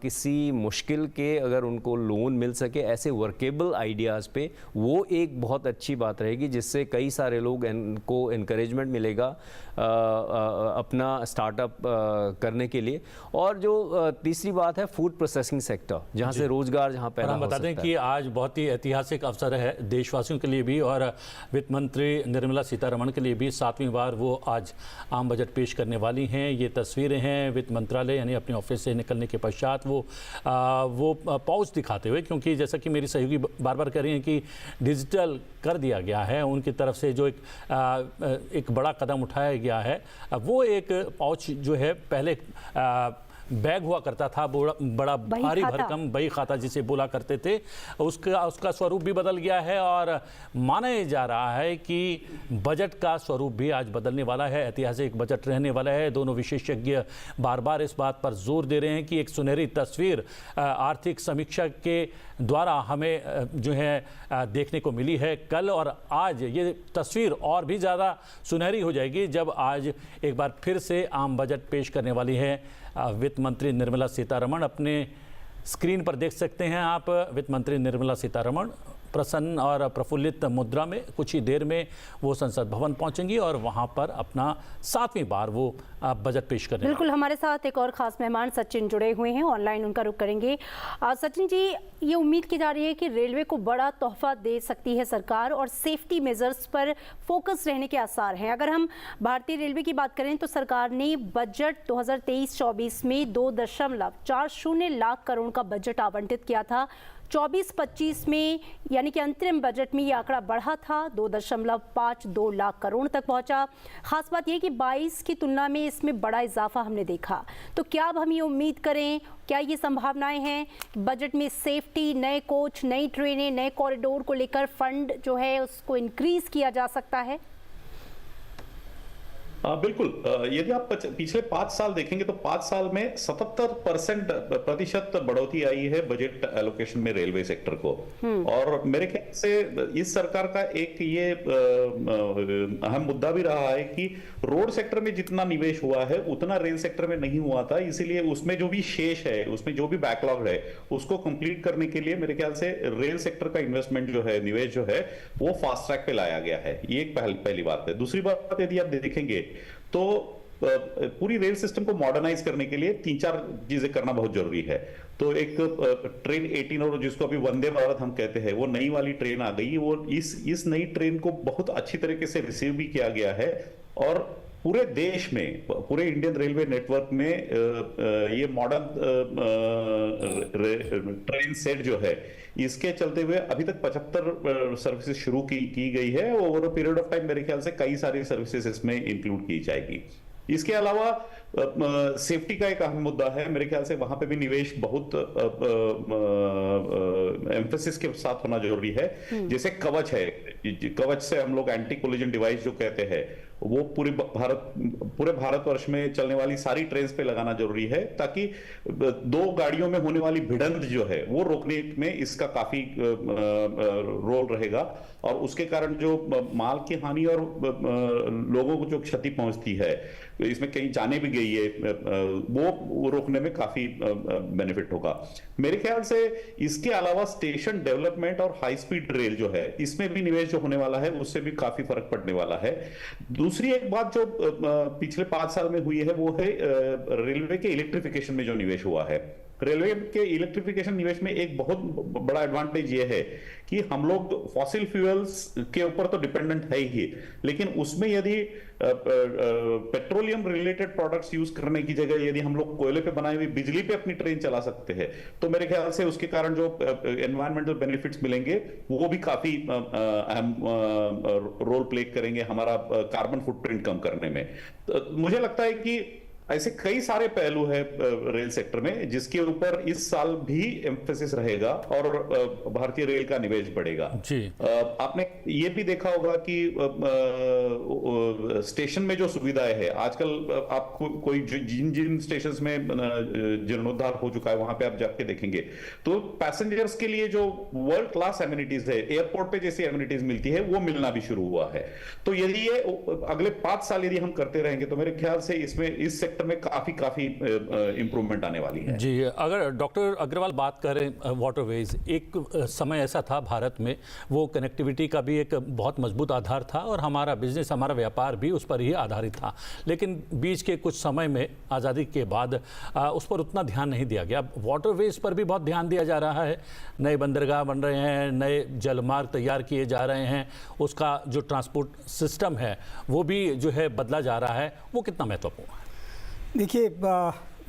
[SPEAKER 4] किसी मुश्किल के अगर उनको लोन मिल सके ऐसे वर्केबल आइडियाज़ पे, वो एक बहुत अच्छी बात रहेगी, जिससे कई सारे लोग को इनकरेजमेंट मिलेगा अपना स्टार्टअप करने के लिए। और जो तीसरी बात है फूड प्रोसेसिंग सेक्टर, जहाँ से रोजगार जहाँ पैदा हो सकता है।
[SPEAKER 1] बता दें कि आज बहुत ही ऐतिहासिक अवसर है देशवासियों के लिए भी और वित्त मंत्री निर्मला सीतारमण के लिए भी। 7वीं बार वो आज आम बजट पेश करने वाली हैं। ये तस्वीरें हैं वित्त मंत्रालय यानी अपने ऑफिस से निकलने के पश्चात वो पाउच दिखाते हुए, क्योंकि जैसा कि मेरी सहयोगी बार बार कह रही हैं कि डिजिटल कर दिया गया है उनकी तरफ से, जो एक बड़ा कदम उठाया गया है। वो एक पाउच जो है पहले बैग हुआ करता था, बड़ा भारी भरकम बही खाता जिसे बोला करते थे, उसका स्वरूप भी बदल गया है। और माना जा रहा है कि बजट का स्वरूप भी आज बदलने वाला है, ऐतिहासिक बजट रहने वाला है। दोनों विशेषज्ञ बार बार इस बात पर जोर दे रहे हैं कि एक सुनहरी तस्वीर आर्थिक समीक्षा के द्वारा हमें जो है देखने को मिली है कल, और आज ये तस्वीर और भी ज़्यादा सुनहरी हो जाएगी जब आज एक बार फिर से आम बजट पेश करने वाली है वित्त मंत्री निर्मला सीतारमण। अपने स्क्रीन पर देख सकते हैं आप वित्त मंत्री निर्मला सीतारमण प्रसन्न और प्रफुल्लित मुद्रा में। कुछ ही देर में वो संसद भवन पहुंचेंगी और वहां पर अपना 7वीं बार वो बजट पेश करेंगे।
[SPEAKER 2] बिल्कुल, हमारे साथ एक और खास मेहमान सचिन जुड़े हुए हैं, ऑनलाइन उनका रुख करेंगे। सचिन जी, ये उम्मीद की जा रही है कि रेलवे को बड़ा तोहफा दे सकती है सरकार और सेफ्टी मेजर्स पर फोकस रहने के आसार हैं। अगर हम भारतीय रेलवे की बात करें तो सरकार ने बजट 2023-24 में 2.40 लाख करोड़ का बजट आवंटित किया था। 24-25 में यानी कि अंतरिम बजट में ये आंकड़ा बढ़ा था, 2.52 लाख करोड़ तक पहुंचा। खास बात यह कि 22 की तुलना में इसमें बड़ा इजाफा हमने देखा। तो क्या अब हम ये उम्मीद करें, क्या ये संभावनाएं हैं बजट में सेफ्टी, नए कोच, नई ट्रेनें, नए कॉरिडोर को लेकर फंड जो है उसको इंक्रीज किया जा सकता है?
[SPEAKER 5] बिल्कुल, यदि आप पिछले 5 साल देखेंगे तो 5 साल में 77% बढ़ोतरी आई है बजट एलोकेशन में रेलवे सेक्टर को। और मेरे ख्याल से इस सरकार का एक ये अहम मुद्दा भी रहा है कि रोड सेक्टर में जितना निवेश हुआ है उतना रेल सेक्टर में नहीं हुआ था, इसीलिए उसमें जो भी शेष है, उसमें जो भी बैकलॉग है, उसको कंप्लीट करने के लिए मेरे ख्याल से रेल सेक्टर का इन्वेस्टमेंट जो है, निवेश जो है, वो फास्ट ट्रैक पे लाया गया है। ये एक पहली बात है। दूसरी बात, यदि आप देखेंगे तो पूरी रेल सिस्टम को मॉडर्नाइज करने के लिए 3-4 चीजें करना बहुत जरूरी है। तो एक ट्रेन 18 और जिसको अभी वंदे भारत हम कहते हैं, वो नई वाली ट्रेन आ गई। वो इस नई ट्रेन को बहुत अच्छी तरीके से रिसीव भी किया गया है और पूरे देश में, पूरे इंडियन रेलवे नेटवर्क में ये मॉडर्न ट्रेन सेट जो है, इसके चलते हुए अभी तक 75 सर्विसेज शुरू की गई है। Over a period of time मेरे ख्याल से कई सारी सर्विसेज इसमें इंक्लूड की जाएगी। इसके अलावा सेफ्टी का एक अहम मुद्दा है, मेरे ख्याल से वहां पे भी निवेश बहुत एम्फेसिस के साथ होना जरूरी है। जैसे कवच है, कवच से हम लोग एंटी कोलिजन डिवाइस जो कहते हैं, वो पूरे भारतवर्ष में चलने वाली सारी ट्रेन पे लगाना जरूरी है, ताकि दो गाड़ियों में होने वाली भिड़ंत जो है वो रोकने में इसका काफी रोल रहेगा। और उसके कारण जो माल की हानि और लोगों को जो क्षति पहुंचती है, इसमें कहीं जाने भी गई है, वो रोकने में काफी बेनिफिट होगा मेरे ख्याल से। इसके अलावा स्टेशन डेवलपमेंट और हाई स्पीड रेल जो है, इसमें भी निवेश जो होने वाला है उससे भी काफी फर्क पड़ने वाला है। दूसरी एक बात जो पिछले 5 साल में हुई है वो है रेलवे के इलेक्ट्रिफिकेशन में जो निवेश हुआ है। रेलवे के इलेक्ट्रिफिकेशन निवेश में एक बहुत बड़ा एडवांटेज ये है कि हम लोग फॉसिल फ्यूल्स के ऊपर तो डिपेंडेंट है ही, लेकिन उसमें यदि पेट्रोलियम रिलेटेड प्रोडक्ट्स यूज करने की जगह यदि हम लोग कोयले पे बनाई हुई बिजली पे अपनी ट्रेन चला सकते हैं, तो मेरे ख्याल से उसके कारण जो एनवायरमेंटल बेनिफिट्स मिलेंगे वो भी काफी अहम रोल प्ले करेंगे हमारा कार्बन फुटप्रिंट कम करने में। तो मुझे लगता है कि ऐसे कई सारे पहलू है रेल सेक्टर में जिसके ऊपर इस साल भी एम्फेसिस रहेगा और भारतीय रेल का निवेश बढ़ेगा जी। आपने ये भी देखा होगा कि स्टेशन में जो सुविधाएं है आजकल, आप कोई जिन स्टेशन में जीर्णोद्धार हो चुका है वहां पे आप जाके देखेंगे तो पैसेंजर्स के लिए जो वर्ल्ड क्लास एमिनिटीज है, एयरपोर्ट पे जैसी एमिनिटीज मिलती है, वो मिलना भी शुरू हुआ है। तो यदि ये अगले 5 साल यदि हम करते रहेंगे तो मेरे ख्याल से इसमें इस में काफी इंप्रूवमेंट आने वाली है
[SPEAKER 1] जी। अगर डॉक्टर अग्रवाल बात करें वाटरवेज, एक समय ऐसा था भारत में, वो कनेक्टिविटी का भी एक बहुत मजबूत आधार था और हमारा बिजनेस, हमारा व्यापार भी उस पर ही आधारित था। लेकिन बीच के कुछ समय में आज़ादी के बाद उस पर उतना ध्यान नहीं दिया गया। वाटरवेज पर भी बहुत ध्यान दिया जा रहा है, नए बंदरगाह बन रहे हैं, नए जलमार्ग तैयार किए जा रहे हैं, उसका जो ट्रांसपोर्ट सिस्टम है वो भी जो है बदला जा रहा है। वो कितना महत्वपूर्ण है?
[SPEAKER 3] देखिए,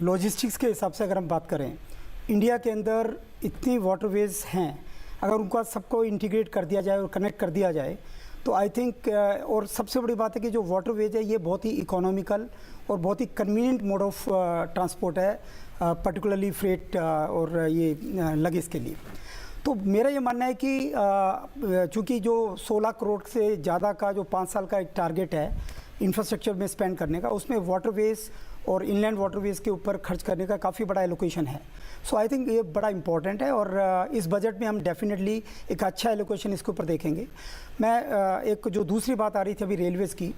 [SPEAKER 3] लॉजिस्टिक्स के हिसाब से अगर हम बात करें, इंडिया के अंदर इतनी वाटरवेज हैं, अगर उनका सबको इंटीग्रेट कर दिया जाए और कनेक्ट कर दिया जाए तो आई थिंक, और सबसे बड़ी बात है कि जो वाटरवेज है ये बहुत ही इकोनॉमिकल और बहुत ही कन्वीनियंट मोड ऑफ ट्रांसपोर्ट है, पर्टिकुलरली फ्रेट और ये लगेज के लिए। तो मेरा ये मानना है कि चूँकि जो 16 करोड़ से ज़्यादा का जो 5 साल का एक टारगेट है इंफ्रास्ट्रक्चर में स्पेंड करने का, उसमें वाटरवेज और इनलैंड वाटरवेज के ऊपर खर्च करने का काफ़ी बड़ा एलोकेशन है। सो आई थिंक ये बड़ा इंपॉर्टेंट है और इस बजट में हम डेफिनेटली एक अच्छा एलोकेशन इसके ऊपर देखेंगे। मैं एक जो दूसरी बात आ रही थी अभी रेलवेज़ की,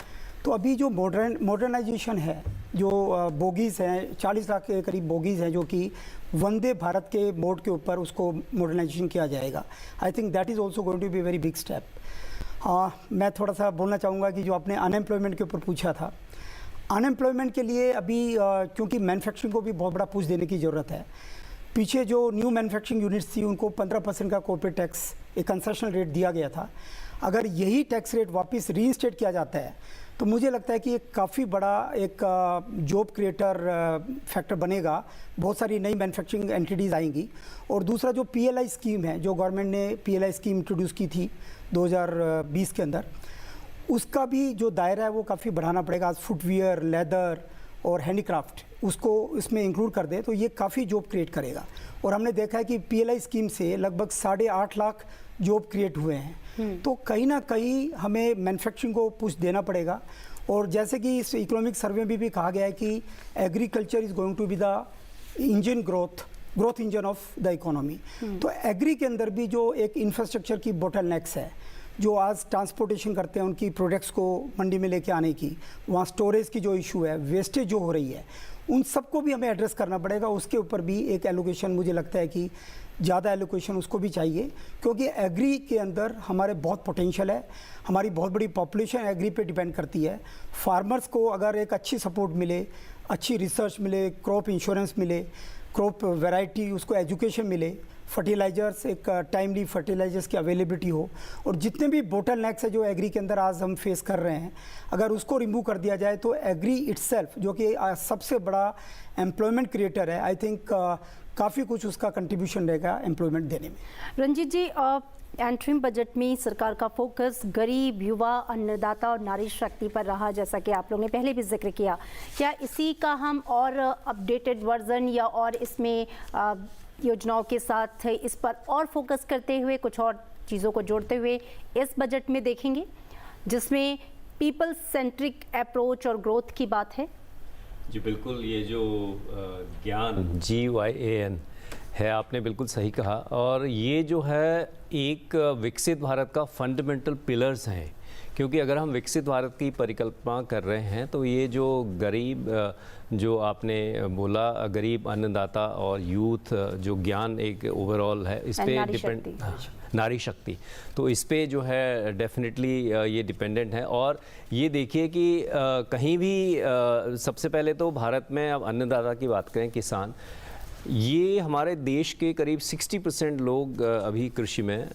[SPEAKER 3] तो अभी जो मॉडर्नाइजेशन है, जो बोगीज़ हैं, 40 लाख के करीब बोगीज़ हैं जो कि वंदे भारत के मोड के ऊपर उसको मॉडर्नाइजेशन किया जाएगा। I think that is also going to be very big step. मैं थोड़ा सा बोलना चाहूँगा कि जो आपने अनएम्प्लॉयमेंट के ऊपर पूछा था, अनएम्प्लॉयमेंट के लिए अभी क्योंकि मैन्युफैक्चरिंग को भी बहुत बड़ा पुश देने की ज़रूरत है। पीछे जो न्यू मैन्युफैक्चरिंग यूनिट्स थी उनको 15% का कॉर्पोरेट टैक्स, एक कंसेशनल रेट दिया गया था। अगर यही टैक्स रेट वापस रीइंस्टेट किया जाता है तो मुझे लगता है कि एक काफ़ी बड़ा एक जॉब क्रिएटर फैक्टर बनेगा, बहुत सारी नई मैन्युफैक्चरिंग एंटिटीज़ आएंगी। और दूसरा जो PLI स्कीम है, जो गवर्नमेंट ने PLI स्कीम इंट्रोड्यूस की थी 2020 के अंदर, उसका भी जो दायरा है वो काफ़ी बढ़ाना पड़ेगा। आज फुटवियर, लेदर और हैंडीक्राफ्ट उसको इसमें इंक्लूड कर दे तो ये काफ़ी जॉब क्रिएट करेगा। और हमने देखा है कि PLI स्कीम से लगभग 8.5 लाख जॉब क्रिएट हुए हैं। तो कहीं ना कहीं हमें मैन्युफैक्चरिंग को पुश देना पड़ेगा। और जैसे कि इस इकोनॉमिक सर्वे में भी कहा गया है कि agriculture is going to be the engine growth engine of the economy. तो एग्री के अंदर भी जो एक इंफ्रास्ट्रक्चर की बोटलनेक्स है, जो आज ट्रांसपोर्टेशन करते हैं उनकी प्रोडक्ट्स को मंडी में लेके आने की, वहाँ स्टोरेज की जो इशू है, वेस्टेज जो हो रही है, उन सबको भी हमें एड्रेस करना पड़ेगा। उसके ऊपर भी एक एलोकेशन, मुझे लगता है कि ज़्यादा एलोकेशन उसको भी चाहिए, क्योंकि एग्री के अंदर हमारे बहुत पोटेंशियल है। हमारी बहुत बड़ी पॉपुलेशन एग्री पे डिपेंड करती है। फार्मर्स को अगर एक अच्छी सपोर्ट मिले, अच्छी रिसर्च मिले, क्रॉप इंश्योरेंस मिले, क्रॉप वैरायटी, उसको एजुकेशन मिले, फर्टिलाइजर्स, एक टाइमली फर्टिलाइजर्स की अवेलेबिलिटी हो, और जितने भी बोटलनेक्स है जो एग्री के अंदर आज हम फेस कर रहे हैं, अगर उसको रिमूव कर दिया जाए तो एग्री इटसेल्फ जो कि सबसे बड़ा एम्प्लॉयमेंट क्रिएटर है, आई थिंक काफ़ी कुछ उसका कंट्रीब्यूशन रहेगा एम्प्लॉयमेंट देने में।
[SPEAKER 2] रंजीत जी, एंट्रीम बजट में सरकार का फोकस गरीब, युवा, अन्नदाता और नारी शक्ति पर रहा, जैसा कि आप लोग ने पहले भी जिक्र किया। क्या इसी का हम और अपडेटेड वर्जन या और इसमें योजनाओं के साथ इस पर और फोकस करते हुए कुछ और चीज़ों को जोड़ते हुए इस बजट में देखेंगे, जिसमें पीपल सेंट्रिक अप्रोच और ग्रोथ की बात है?
[SPEAKER 4] जी बिल्कुल, ये जो ज्ञान GYAN है, आपने बिल्कुल सही कहा, और ये जो है एक विकसित भारत का फंडामेंटल पिलर्स हैं, क्योंकि अगर हम विकसित भारत की परिकल्पना कर रहे हैं तो ये जो गरीब, जो आपने बोला गरीब, अन्नदाता और यूथ, जो ज्ञान एक ओवरऑल है, इस पे डिपेंड, नारी शक्ति, तो इस पे जो है डेफिनेटली ये डिपेंडेंट है। और ये देखिए कि कहीं भी सबसे पहले तो भारत में अब अन्नदाता की बात करें, किसान, ये हमारे देश के करीब 60% लोग अभी कृषि में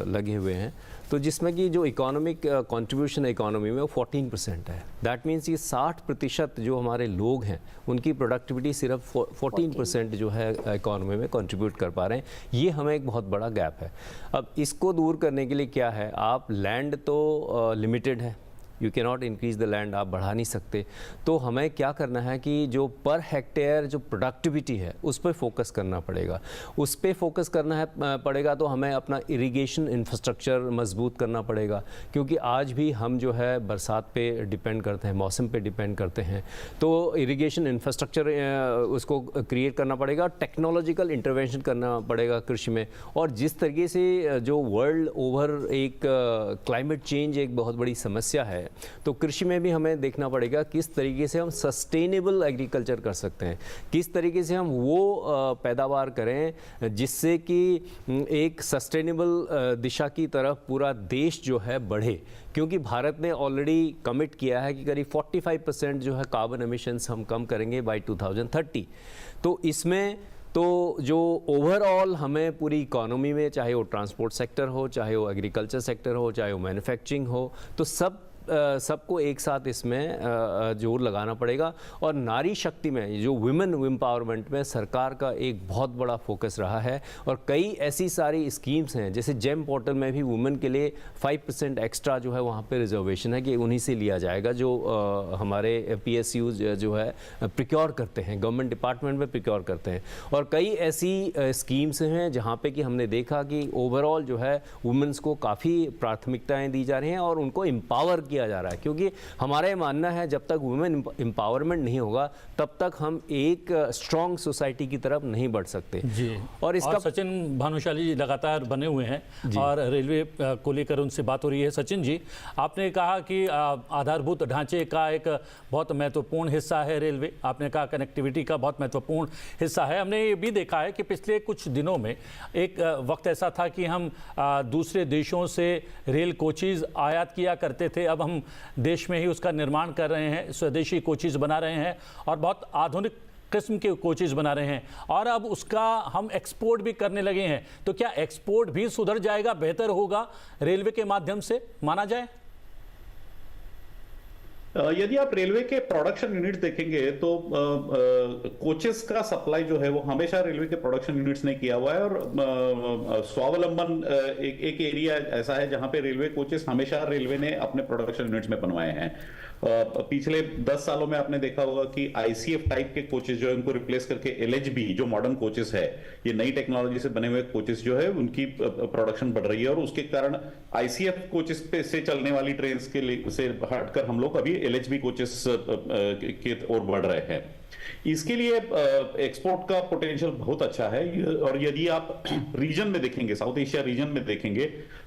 [SPEAKER 4] लगे हुए हैं, तो जिसमें कि जो इकोनॉमिक कंट्रीब्यूशन है इकोनॉमी में वो 14% है। दैट मीन्स ये 60% जो हमारे लोग हैं उनकी प्रोडक्टिविटी सिर्फ 14% जो है इकोनॉमी में कंट्रीब्यूट कर पा रहे हैं। ये हमें एक बहुत बड़ा गैप है। अब इसको दूर करने के लिए क्या है, आप लैंड तो लिमिटेड है, you can not increase the land, आप बढ़ा नहीं सकते, तो हमें क्या करना है कि जो पर हेक्टेयर जो प्रोडक्टिविटी है उस पर फोकस करना पड़ेगा। उस पर फोकस करना है पड़ेगा तो हमें अपना इरिगेशन इंफ्रास्ट्रक्चर मजबूत करना पड़ेगा, क्योंकि आज भी हम जो है बरसात पे डिपेंड करते हैं, मौसम पे डिपेंड करते हैं, तो इरिगेशन इंफ्रास्ट्रक्चर उसको क्रिएट करना पड़ेगा, टेक्नोलॉजिकल इंटरवेंशन करना पड़ेगा कृषि में। और जिस तरीके से जो वर्ल्ड ओवर एक क्लाइमेट चेंज एक बहुत बड़ी समस्या है, तो कृषि में भी हमें देखना पड़ेगा किस तरीके से हम सस्टेनेबल एग्रीकल्चर कर सकते हैं, किस तरीके से हम वो पैदावार करें जिससे कि एक सस्टेनेबल दिशा की तरफ पूरा देश जो है बढ़े। क्योंकि भारत ने ऑलरेडी कमिट किया है कि करीब 45% जो है कार्बन एमिशंस हम कम करेंगे बाय 2030। तो इसमें तो जो ओवरऑल हमें पूरी इकोनॉमी में, चाहे वो ट्रांसपोर्ट सेक्टर हो, चाहे वो एग्रीकल्चर सेक्टर हो, चाहे वो मैन्युफैक्चरिंग हो, तो सबको एक साथ इसमें जोर लगाना पड़ेगा। और नारी शक्ति में, जो वुमेन एम्पावरमेंट में सरकार का एक बहुत बड़ा फोकस रहा है, और कई ऐसी सारी स्कीम्स हैं, जैसे जेम पोर्टल में भी वुमेन के लिए 5% एक्स्ट्रा जो है वहाँ पे रिजर्वेशन है कि उन्हीं से लिया जाएगा, जो हमारे PSUs जो है प्रिक्योर करते हैं, गवर्नमेंट डिपार्टमेंट में प्रिक्योर करते हैं। और कई ऐसी स्कीम्स हैं जहाँ पे कि हमने देखा कि ओवरऑल जो है वुमेन्स को काफ़ी प्राथमिकताएँ दी जा रही हैं और उनको एम्पावर किया जा रहा है। क्योंकि हमारा ये मानना है जब तक वुमेन एम्पावरमेंट नहीं होगा तब तक हम एक स्ट्रॉन्ग सोसाइटी की तरफ नहीं बढ़ सकते
[SPEAKER 1] जी।
[SPEAKER 4] और इसका
[SPEAKER 1] सचिन भानुशाली जी लगातार बने हुए हैं और रेलवे को लेकर उनसे बात हो रही है। सचिन जी, आपने कहा कि आधारभूत ढांचे का एक बहुत महत्वपूर्ण हिस्सा है रेलवे, आपने कहा कनेक्टिविटी का बहुत महत्वपूर्ण हिस्सा है। हमने ये भी देखा है कि पिछले कुछ दिनों में एक वक्त ऐसा था कि हम दूसरे देशों से रेल कोचेज आयात किया करते थे, अब हम देश में ही उसका निर्माण कर रहे हैं, स्वदेशी कोचेज बना रहे हैं और बहुत आधुनिक किस्म के कोचेज बना रहे हैं, और अब उसका हम एक्सपोर्ट भी करने लगे हैं। तो क्या एक्सपोर्ट भी सुधर जाएगा, बेहतर होगा रेलवे के माध्यम से, माना जाए?
[SPEAKER 5] यदि आप रेलवे के प्रोडक्शन यूनिट देखेंगे तो कोचेस का सप्लाई जो है वो हमेशा रेलवे के प्रोडक्शन यूनिट्स ने किया हुआ है। और स्वावलंबन एक एरिया ऐसा है जहां पे रेलवे कोचेस हमेशा रेलवे ने अपने प्रोडक्शन यूनिट्स में बनवाए हैं। पिछले 10 सालों में आपने देखा होगा कि ICF टाइप के कोचेस जो है उनको रिप्लेस करके LHB जो मॉडर्न कोचेस है, ये नई टेक्नोलॉजी से बने हुए कोचेस जो है उनकी प्रोडक्शन बढ़ रही है, और उसके कारण ICF कोचेस पे से चलने वाली ट्रेन के से हटकर हम लोग अभी LHB कोचेस की ओर बढ़ रहे हैं। इसके लिए एक्सपोर्ट का पोटेंशियल बहुत अच्छा है। और यदि आप रीजन में देखेंगे, साउथ एशिया रीजन में देखेंगे,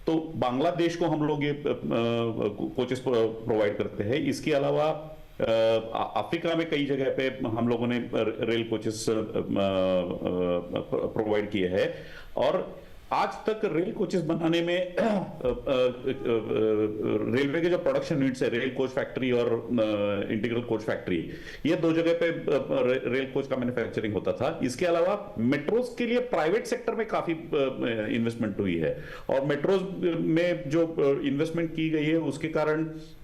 [SPEAKER 5] तो बांग्लादेश को हम लोग ये कोचेस प्रोवाइड करते हैं। इसके अलावा अफ्रीका में कई जगह पे हम लोगों ने रेल कोचेस प्रोवाइड किए हैं। और आज तक रेल कोचेस बनाने में रेलवे के जो प्रोडक्शन यूनिट्स है, रेल कोच फैक्ट्री और इंटीग्रल कोच फैक्ट्री, ये दो जगह पे रेल कोच का मैन्युफैक्चरिंग होता था। इसके अलावा मेट्रोज के लिए प्राइवेट सेक्टर में काफी इन्वेस्टमेंट हुई है, और मेट्रोज में जो इन्वेस्टमेंट की गई है उसके कारण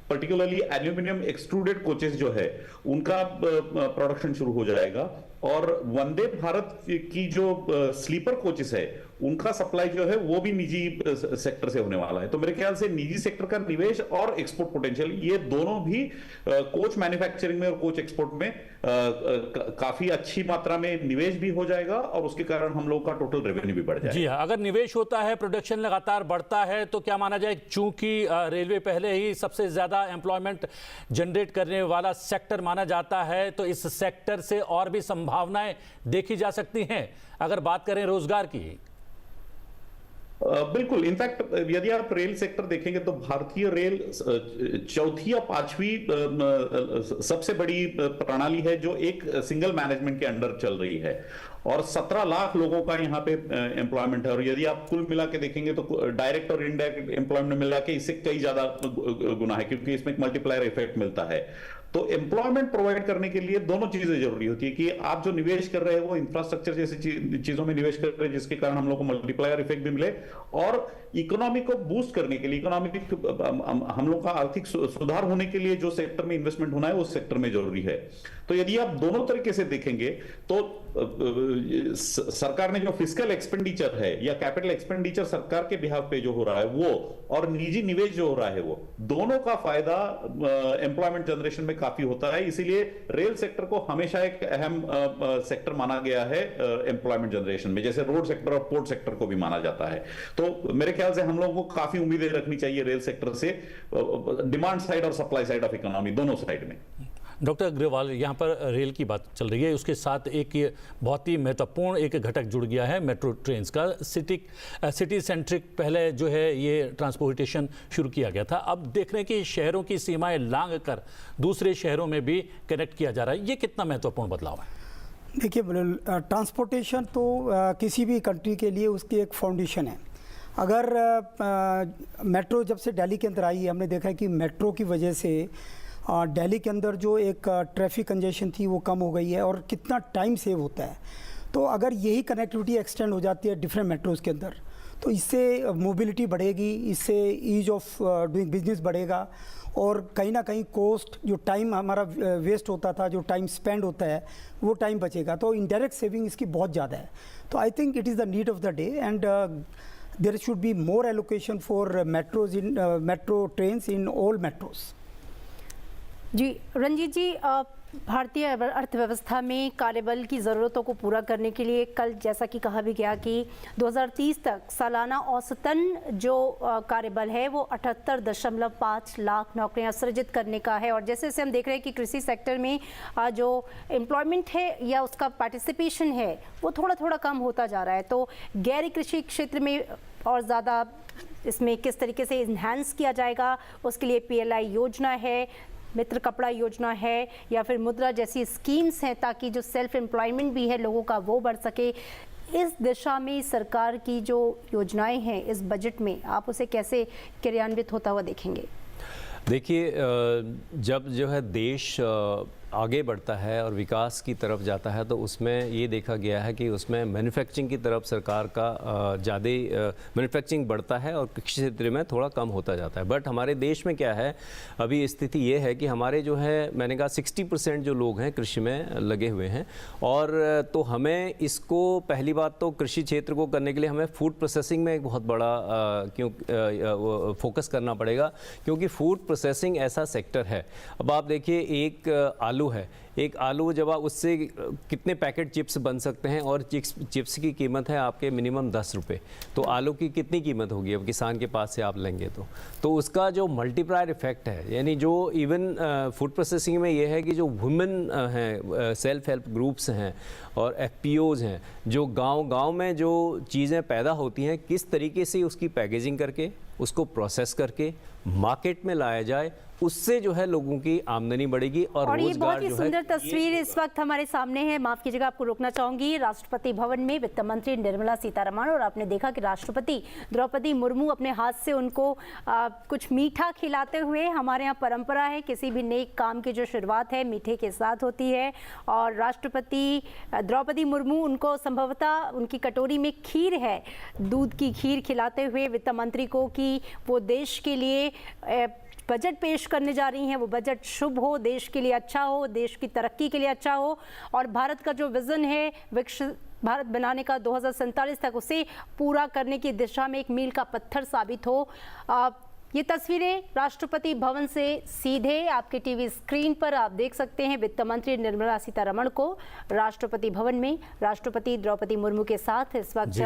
[SPEAKER 5] पर्टिकुलरली एल्यूमिनियम एक्सट्रूडेड कोचेस जो है उनका प्रोडक्शन शुरू हो जाएगा, और वंदे भारत की जो स्लीपर कोचेस है उनका सप्लाई जो है वो भी निजी सेक्टर से होने वाला है। तो मेरे ख्याल से निजी सेक्टर का निवेश और एक्सपोर्ट पोटेंशियल, ये दोनों भी कोच मैन्युफैक्चरिंग में और कोच एक्सपोर्ट में काफी अच्छी मात्रा में निवेश भी हो जाएगा, और उसके कारण हम लोग का टोटल रेवेन्यू भी बढ़ जाएगा।
[SPEAKER 1] जी हाँ, अगर निवेश होता है, प्रोडक्शन लगातार बढ़ता है, तो क्या माना जाए, चूंकि रेलवे पहले ही सबसे ज्यादा एम्प्लॉयमेंट जनरेट करने वाला सेक्टर माना जाता है, तो इस सेक्टर से और भी संभावनाएं देखी जा सकती हैं अगर बात करें रोजगार की।
[SPEAKER 5] बिल्कुल, इनफैक्ट यदि आप रेल सेक्टर देखेंगे तो भारतीय रेल चौथी या पांचवी सबसे बड़ी प्रणाली है जो एक सिंगल मैनेजमेंट के अंडर चल रही है, और 17 लाख लोगों का यहाँ पे एम्प्लॉयमेंट है। और यदि आप कुल मिला के देखेंगे तो डायरेक्ट और इनडायरेक्ट एम्प्लॉयमेंट मिला के इससे कई ज्यादा गुना है, क्योंकि इसमें एक मल्टीप्लायर इफेक्ट मिलता है। तो एम्प्लॉयमेंट प्रोवाइड करने के लिए दोनों चीजें जरूरी होती है कि आप जो निवेश कर रहे हैं वो इंफ्रास्ट्रक्चर जैसी चीजों में निवेश कर रहे हैं जिसके कारण हम लोग को मल्टीप्लायर इफेक्ट भी मिले, और इकोनॉमी को बूस्ट करने के लिए, इकोनॉमिक हम लोग का आर्थिक सुधार होने के लिए जो सेक्टर में इन्वेस्टमेंट होना है उस सेक्टर में जरूरी है। तो यदि आप दोनों तरीके से देखेंगे तो सरकार ने जो फिस्कल एक्सपेंडिचर है या कैपिटल एक्सपेंडिचर सरकार के बिहाफ पे जो हो रहा है वो, और निजी निवेश जो हो रहा है वो, दोनों का फायदा एम्प्लॉयमेंट जनरेशन में काफी होता है। इसीलिए रेल सेक्टर को हमेशा एक अहम सेक्टर माना गया है एम्प्लॉयमेंट जनरेशन में, जैसे रोड सेक्टर और पोर्ट सेक्टर को भी माना जाता है। तो मेरे ख्याल से हम लोगों को काफी उम्मीदें रखनी चाहिए रेल सेक्टर से, डिमांड साइड और सप्लाई साइड ऑफ इकोनॉमी दोनों साइड में।
[SPEAKER 1] डॉक्टर अग्रवाल, यहाँ पर रेल की बात चल रही है, उसके साथ एक ये बहुत ही महत्वपूर्ण एक घटक जुड़ गया है मेट्रो ट्रेन्स का। सिटी सेंट्रिक पहले जो है ये ट्रांसपोर्टेशन शुरू किया गया था, अब देख रहे हैं कि शहरों की सीमाएं लांघ कर दूसरे शहरों में भी कनेक्ट किया जा रहा है। ये कितना महत्वपूर्ण बदलाव है?
[SPEAKER 3] देखिए, ट्रांसपोर्टेशन तो किसी भी कंट्री के लिए उसकी एक फाउंडेशन है। अगर मेट्रो जब से दिल्ली के अंदर आई है, हमने देखा है कि मेट्रो की वजह से दिल्ली के अंदर जो एक ट्रैफिक कंजेशन थी वो कम हो गई है, और कितना टाइम सेव होता है। तो अगर यही कनेक्टिविटी एक्सटेंड हो जाती है डिफरेंट मेट्रोज़ के अंदर, तो इससे मोबिलिटी बढ़ेगी, इससे ईज ऑफ डूइंग बिजनेस बढ़ेगा, और कहीं ना कहीं कॉस्ट, जो टाइम हमारा वेस्ट होता था, जो टाइम स्पेंड होता है, वो टाइम बचेगा। तो इनडायरेक्ट सेविंग इसकी बहुत ज़्यादा है। तो I think it is the need of the day, and there should be more allocation for metros in metro trains in all metros.
[SPEAKER 2] जी रंजीत जी, भारतीय अर्थव्यवस्था में कार्यबल की ज़रूरतों को पूरा करने के लिए कल जैसा कि कहा भी गया कि 2030 तक सालाना औसतन जो कार्यबल है वो 78.5 लाख नौकरियां सृजित करने का है। और जैसे जैसे हम देख रहे हैं कि कृषि सेक्टर में जो एम्प्लॉयमेंट है या उसका पार्टिसिपेशन है वो थोड़ा थोड़ा कम होता जा रहा है। तो गैर कृषि क्षेत्र में और ज़्यादा इसमें किस तरीके से इन्हांस किया जाएगा, उसके लिए PLI योजना है, मित्र कपड़ा योजना है, या फिर मुद्रा जैसी स्कीम्स हैं ताकि जो सेल्फ एम्प्लॉयमेंट भी है लोगों का वो बढ़ सके। इस दिशा में सरकार की जो योजनाएं हैं इस बजट में, आप उसे कैसे क्रियान्वित होता हुआ देखेंगे?
[SPEAKER 4] देखिए, जब जो है देश आगे बढ़ता है और विकास की तरफ जाता है तो उसमें ये देखा गया है कि उसमें मैन्युफैक्चरिंग की तरफ सरकार का ज़्यादा मैन्युफैक्चरिंग बढ़ता है और कृषि क्षेत्र में थोड़ा कम होता जाता है। बट हमारे देश में क्या है, अभी स्थिति ये है कि हमारे जो है, मैंने कहा 60% जो लोग हैं कृषि में लगे हुए हैं, और तो हमें इसको पहली बात तो कृषि क्षेत्र को करने के लिए हमें फूड प्रोसेसिंग में एक बहुत बड़ा फोकस करना पड़ेगा, क्योंकि फूड प्रोसेसिंग ऐसा सेक्टर है। अब आप देखिए, एक आलू है, एक आलू जब आप उससे कितने पैकेट चिप्स बन सकते हैं, और चिप्स की कीमत है आपके मिनिमम 10 रुपये। तो आलू की कितनी कीमत होगी अब किसान के पास से आप लेंगे तो उसका जो मल्टीप्लायर इफेक्ट है, यानी जो इवन फूड प्रोसेसिंग में ये है कि जो वुमेन हैं, सेल्फ हेल्प ग्रुप्स हैं और FPOs हैं, जो गांव में जो चीज़ें पैदा होती हैं, किस तरीके से उसकी पैकेजिंग करके उसको प्रोसेस करके मार्केट में लाया जाए, उससे जो है लोगों की आमदनी बढ़ेगी और
[SPEAKER 2] ये बहुत
[SPEAKER 4] रोजगार
[SPEAKER 2] ही
[SPEAKER 4] जो
[SPEAKER 2] सुंदर सुंदर तस्वीर इस वक्त हमारे सामने है। माफ कीजिएगा, आपको रोकना चाहूंगी। राष्ट्रपति भवन में वित्त मंत्री निर्मला सीतारमण, और आपने देखा कि राष्ट्रपति द्रौपदी मुर्मू अपने हाथ से उनको कुछ मीठा खिलाते हुए, हमारे यहाँ परंपरा है किसी भी नेक काम की जो शुरुआत है मीठे के साथ होती है, और राष्ट्रपति द्रौपदी मुर्मू उनको संभवतः उनकी कटोरी में खीर है, दूध की खीर खिलाते हुए वित्त मंत्री को कि वो देश के लिए बजट पेश करने जा रही हैं, वो बजट शुभ हो, देश के लिए अच्छा हो, देश की तरक्की के लिए अच्छा हो, और भारत का जो विजन है विकसित भारत बनाने का 2047 तक, उसे पूरा करने की दिशा में एक मील का पत्थर साबित हो। ये तस्वीरें राष्ट्रपति भवन से सीधे आपके टीवी स्क्रीन पर आप देख सकते हैं। वित्त मंत्री निर्मला सीतारमण को राष्ट्रपति भवन में राष्ट्रपति द्रौपदी मुर्मू के साथ इस वक्त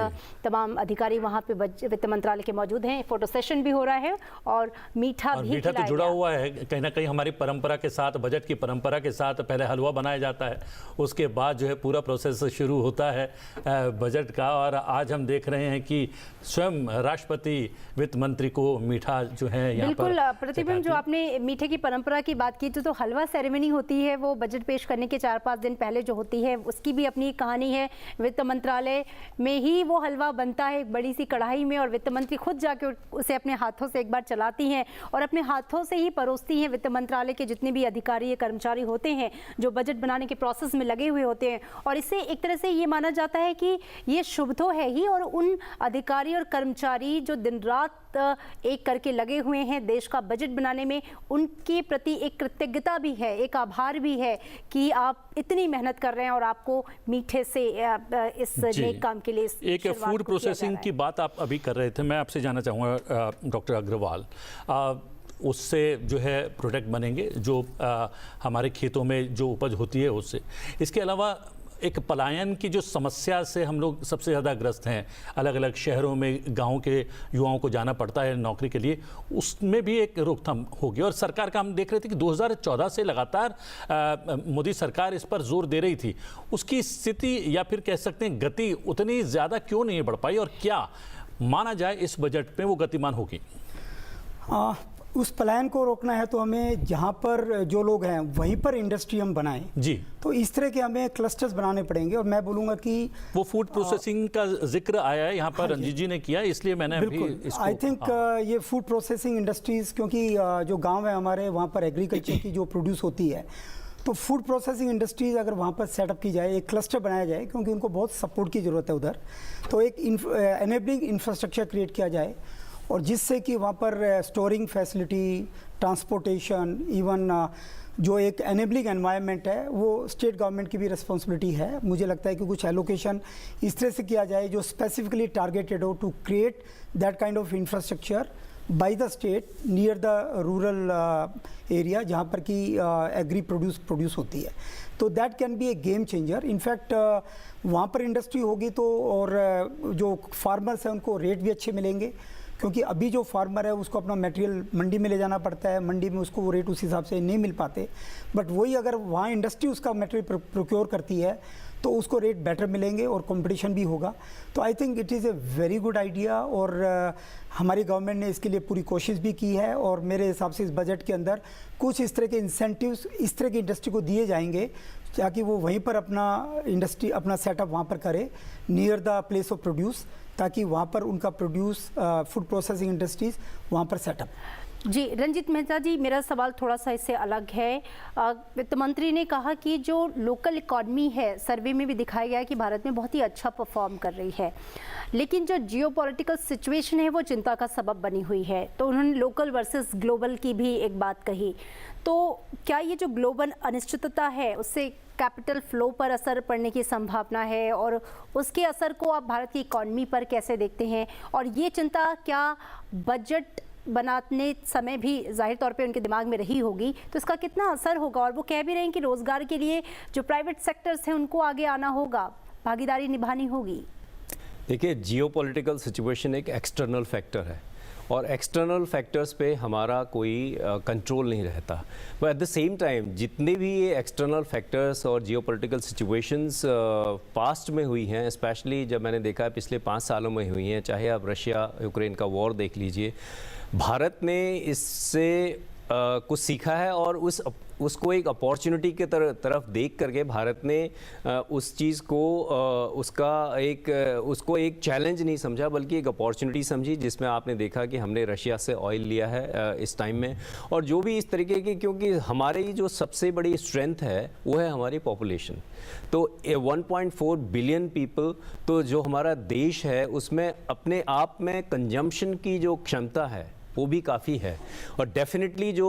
[SPEAKER 2] तमाम अधिकारी वहां पे वित्त मंत्रालय के मौजूद हैं। फोटो सेशन भी हो रहा है और मीठा भी
[SPEAKER 1] मीठा तो जुड़ा हुआ है कहीं ना कहीं हमारी परंपरा के साथ, बजट की परंपरा के साथ। पहले हलवा बनाया जाता है, उसके बाद जो है पूरा प्रोसेस शुरू होता है बजट का, और आज हम देख रहे हैं कि स्वयं राष्ट्रपति वित्त मंत्री को मीठा जो है यहाँ
[SPEAKER 2] बिल्कुल प्रतिबिंब। जो आपने मीठे की परंपरा की बात की, तो हलवा सेरेमनी होती है वो बजट पेश करने के 4-5 दिन पहले जो होती है, उसकी भी अपनी कहानी है। वित्त मंत्रालय में ही वो हलवा बनता है एक बड़ी सी कढ़ाई में, और वित्त मंत्री खुद जाके उसे अपने हाथों से एक बार चलाती हैं और अपने हाथों से ही परोसती हैं। वित्त मंत्रालय के जितने भी अधिकारी या कर्मचारी होते हैं जो बजट बनाने के प्रोसेस में लगे हुए होते हैं, और इससे एक तरह से ये माना जाता है कि ये शुभ तो है ही, और उन अधिकारी और कर्मचारी जो दिन रात एक करके लगे हुए हैं देश का बजट बनाने में, उनके प्रति एक कृतज्ञता भी है, एक आभार भी है कि आप इतनी मेहनत कर रहे हैं और आपको मीठे से इस नेक काम के लिए
[SPEAKER 1] एक फूड प्रोसेसिंग की बात आप अभी कर रहे थे, मैं आपसे जानना चाहूँगा डॉक्टर अग्रवाल, उससे जो है प्रोडक्ट बनेंगे जो हमारे खेतों में जो उपज होती है उससे। इसके अलावा एक पलायन की जो समस्या से हम लोग सबसे ज़्यादा ग्रस्त हैं, अलग अलग शहरों में गांव के युवाओं को जाना पड़ता है नौकरी के लिए, उसमें भी एक रोकथाम होगी। और सरकार का हम देख रहे थे कि 2014 से लगातार मोदी सरकार इस पर जोर दे रही थी, उसकी स्थिति या फिर कह सकते हैं गति उतनी ज़्यादा क्यों नहीं बढ़ पाई, और क्या माना जाए इस बजट में वो गतिमान होगी?
[SPEAKER 3] उस पलायन को रोकना है तो हमें जहाँ पर जो लोग हैं वहीं पर इंडस्ट्री हम बनाएं
[SPEAKER 1] जी,
[SPEAKER 3] तो इस तरह के हमें क्लस्टर्स बनाने पड़ेंगे। और मैं बोलूँगा कि वो
[SPEAKER 1] फूड प्रोसेसिंग का जिक्र आया है यहाँ पर, रंजीत जी ने किया, इसलिए मैंने अभी इसको
[SPEAKER 3] आई थिंक ये फूड प्रोसेसिंग इंडस्ट्रीज़, क्योंकि जो गाँव है हमारे वहाँ पर एग्रीकल्चर की जो प्रोड्यूस होती है, तो फूड प्रोसेसिंग इंडस्ट्रीज़ अगर वहाँ पर सेटअप की जाए, एक क्लस्टर बनाया जाए, क्योंकि उनको बहुत सपोर्ट की ज़रूरत है उधर, तो एक एनेबलिंग इंफ्रास्ट्रक्चर क्रिएट किया जाए, और जिससे कि वहाँ पर स्टोरिंग फैसिलिटी, ट्रांसपोर्टेशन, इवन जो एक एनेबलिंग एनवायरनमेंट है, वो स्टेट गवर्नमेंट की भी रिस्पॉन्सिबिलिटी है। मुझे लगता है कि कुछ एलोकेशन इस तरह से किया जाए जो स्पेसिफिकली टारगेटेड हो to create that kind of infrastructure by the state near the rural area जहाँ पर कि एग्री प्रोड्यूस होती है। तो that can be a game changer. In fact वहाँ पर इंडस्ट्री होगी तो और जो फार्मर्स हैं उनको रेट भी अच्छे मिलेंगे, क्योंकि अभी जो फार्मर है उसको अपना मटेरियल मंडी में ले जाना पड़ता है, मंडी में उसको वो रेट उस हिसाब से नहीं मिल पाते, बट वही अगर वहाँ इंडस्ट्री उसका मटेरियल प्रोक्योर करती है तो उसको रेट बेटर मिलेंगे और कंपटीशन भी होगा। तो I think it is a very good idea, और हमारी गवर्नमेंट ने इसके लिए पूरी कोशिश भी की है, और मेरे हिसाब से इस बजट के अंदर कुछ इस तरह के इंसेंटिव्स इस तरह की इंडस्ट्री को दिए जाएंगे ताकि वो वहीं पर अपना सेटअप वहाँ पर करे near the place of produce, ताकि वहाँ पर उनका प्रोड्यूस फूड प्रोसेसिंग इंडस्ट्रीज वहाँ पर सेटअप।
[SPEAKER 2] जी रंजीत मेहता जी, मेरा सवाल थोड़ा सा इससे अलग है। वित्त मंत्री ने कहा कि जो लोकल इकॉनमी है, सर्वे में भी दिखाया गया है कि भारत में बहुत ही अच्छा परफॉर्म कर रही है, लेकिन जो जियोपॉलिटिकल सिचुएशन है वो चिंता का सबब बनी हुई है। तो उन्होंने लोकल वर्सेस ग्लोबल की भी एक बात कही। तो क्या ये जो ग्लोबल अनिश्चितता है उससे कैपिटल फ्लो पर असर पड़ने की संभावना है, और उसके असर को आप भारत की इकॉनमी पर कैसे देखते हैं? और ये चिंता क्या बजट बनाने समय भी जाहिर तौर पे उनके दिमाग में रही होगी, तो इसका कितना असर होगा? और वो कह भी रहे हैं कि रोजगार के लिए जो प्राइवेट सेक्टर्स हैं उनको आगे आना होगा, भागीदारी निभानी होगी।
[SPEAKER 4] देखिए, जियोपॉलिटिकल सिचुएशन एक एक्सटर्नल फैक्टर है, और एक्सटर्नल फैक्टर्स पे हमारा कोई कंट्रोल नहीं रहता। But at the same time जितने भी ये एक्सटर्नल फैक्टर्स और जियोपॉलिटिकल सिचुएशंस पास्ट में हुई हैं, स्पेशली जब मैंने देखा है पिछले 5 सालों में हुई हैं, चाहे आप रशिया यूक्रेन का वॉर देख लीजिए, भारत ने इससे कुछ सीखा है और उसको एक अपॉर्चुनिटी के तरफ देख करके भारत ने उस चीज़ को उसको एक चैलेंज नहीं समझा बल्कि एक अपॉर्चुनिटी समझी, जिसमें आपने देखा कि हमने रशिया से ऑयल लिया है इस टाइम में, और जो भी इस तरीके की, क्योंकि हमारी जो सबसे बड़ी स्ट्रेंथ है वो है हमारी पॉपुलेशन। तो 1.4 बिलियन पीपल, तो जो हमारा देश है उसमें अपने आप में कंजम्पशन की जो क्षमता है वो भी काफ़ी है, और डेफिनेटली जो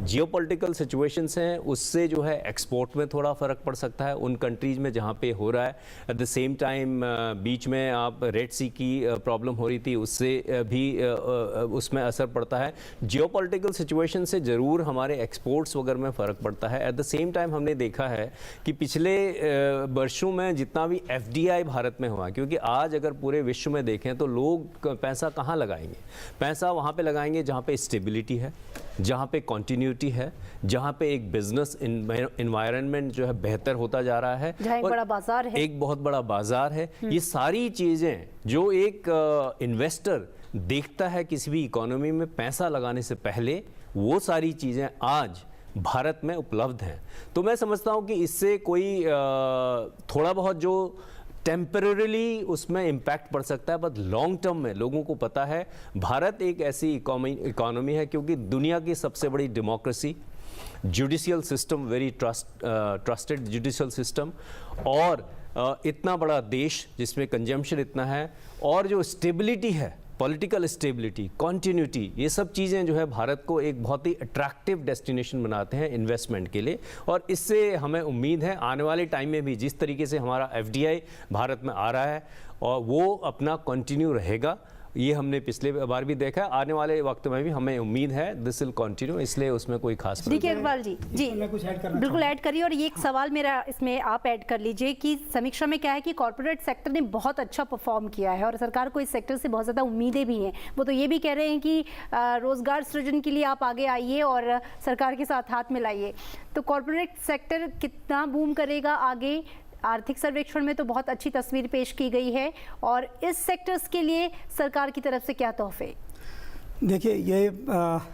[SPEAKER 4] जियोपॉलिटिकल सिचुएशंस हैं उससे जो है एक्सपोर्ट में थोड़ा फ़र्क पड़ सकता है उन कंट्रीज़ में जहाँ पे हो रहा है। एट द सेम टाइम बीच में आप रेड सी की प्रॉब्लम हो रही थी, उससे भी उसमें असर पड़ता है। जियोपॉलिटिकल सिचुएशन से ज़रूर हमारे एक्सपोर्ट्स वगैरह में फ़र्क पड़ता है। एट द सेम टाइम हमने देखा है कि पिछले वर्षों में जितना भी FDI भारत में हुआ, क्योंकि आज अगर पूरे विश्व में देखें तो लोग पैसा कहाँ लगाएंगे, पैसा वहाँ पे लगाएंगे जहाँ पे स्टेबिलिटी है, जहाँ पे कंटिन्यूटी है, जहाँ पे एक बिजनेस एनवायरनमेंट जो है बेहतर होता जा रहा है,
[SPEAKER 2] जहाँ एक बड़ा बाजार है,
[SPEAKER 4] एक बहुत बड़ा बाजार है। ये सारी चीज़ें जो एक इन्वेस्टर देखता है किसी भी इकोनॉमी में पैसा लगाने से पहले, वो सारी चीज़ें आज भारत में उपलब्ध हैं। तो मैं समझता हूँ कि इससे कोई थोड़ा बहुत जो टेम्पररीली उसमें इम्पैक्ट पड़ सकता है, बट लॉन्ग टर्म में लोगों को पता है भारत एक ऐसी इकोनॉमी है, क्योंकि दुनिया की सबसे बड़ी democracy, judicial system, very trusted judicial system, और इतना बड़ा देश जिसमें कंजम्पशन इतना है, और जो स्टेबिलिटी है, पॉलिटिकल स्टेबिलिटी, कॉन्टिन्यूटी, ये सब चीज़ें जो है भारत को एक बहुत ही अट्रैक्टिव डेस्टिनेशन बनाते हैं इन्वेस्टमेंट के लिए। और इससे हमें उम्मीद है आने वाले टाइम में भी जिस तरीके से हमारा FDI भारत में आ रहा है और वो अपना कंटिन्यू रहेगा। ये हमने पिछले बार भी देखा है, आने वाले वक्त में भी हमें उम्मीद है दिस विल कंटिन्यू, इसलिए उसमें कोई खास
[SPEAKER 2] देखिए इकबाल जी,
[SPEAKER 3] मैं कुछ ऐड करना
[SPEAKER 2] बिल्कुल ऐड करिए। और ये एक सवाल मेरा इसमें आप ऐड कर लीजिए कि समीक्षा में क्या है कि कॉर्पोरेट सेक्टर ने बहुत अच्छा परफॉर्म किया है और सरकार को इस सेक्टर से बहुत ज़्यादा उम्मीदें भी हैं। वो तो ये भी कह रहे हैं कि रोजगार सृजन के लिए आप आगे आइए और सरकार के साथ हाथ मिलाइए। तो कॉर्पोरेट सेक्टर कितना बूम करेगा आगे? आर्थिक सर्वेक्षण में तो बहुत अच्छी तस्वीर पेश की गई है, और इस सेक्टर्स के लिए सरकार की तरफ से क्या तोहफे?
[SPEAKER 3] देखिए, ये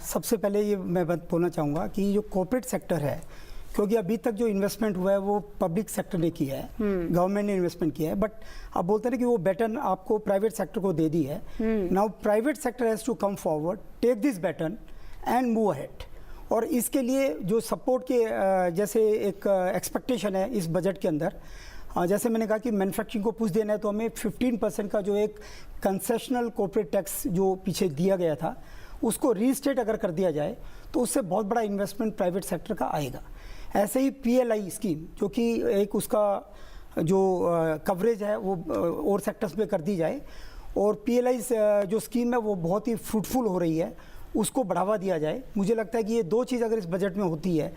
[SPEAKER 3] सबसे पहले ये मैं बोलना चाहूँगा कि जो कॉर्पोरेट सेक्टर है, क्योंकि अभी तक जो इन्वेस्टमेंट हुआ है वो पब्लिक सेक्टर ने किया है, गवर्नमेंट ने इन्वेस्टमेंट किया है, बट अब बोलते हैं कि वो बैटन आपको प्राइवेट सेक्टर को दे दी है। Now private sector has to come forward, take this baton and move ahead. और इसके लिए जो सपोर्ट के जैसे एक एक्सपेक्टेशन है इस बजट के अंदर, जैसे मैंने कहा कि मैन्युफैक्चरिंग को पुश देना है, तो हमें 15% का जो एक कंसेशनल कॉर्पोरेट टैक्स जो पीछे दिया गया था उसको रीस्टेट अगर कर दिया जाए तो उससे बहुत बड़ा इन्वेस्टमेंट प्राइवेट सेक्टर का आएगा। ऐसे ही PLI स्कीम, जो कि एक उसका जो कवरेज है वो और सेक्टर्स में कर दी जाए, और PLI जो स्कीम है वो बहुत ही फ्रूटफुल हो रही है, उसको बढ़ावा दिया जाए। मुझे लगता है कि ये दो चीज़ अगर इस बजट में होती है,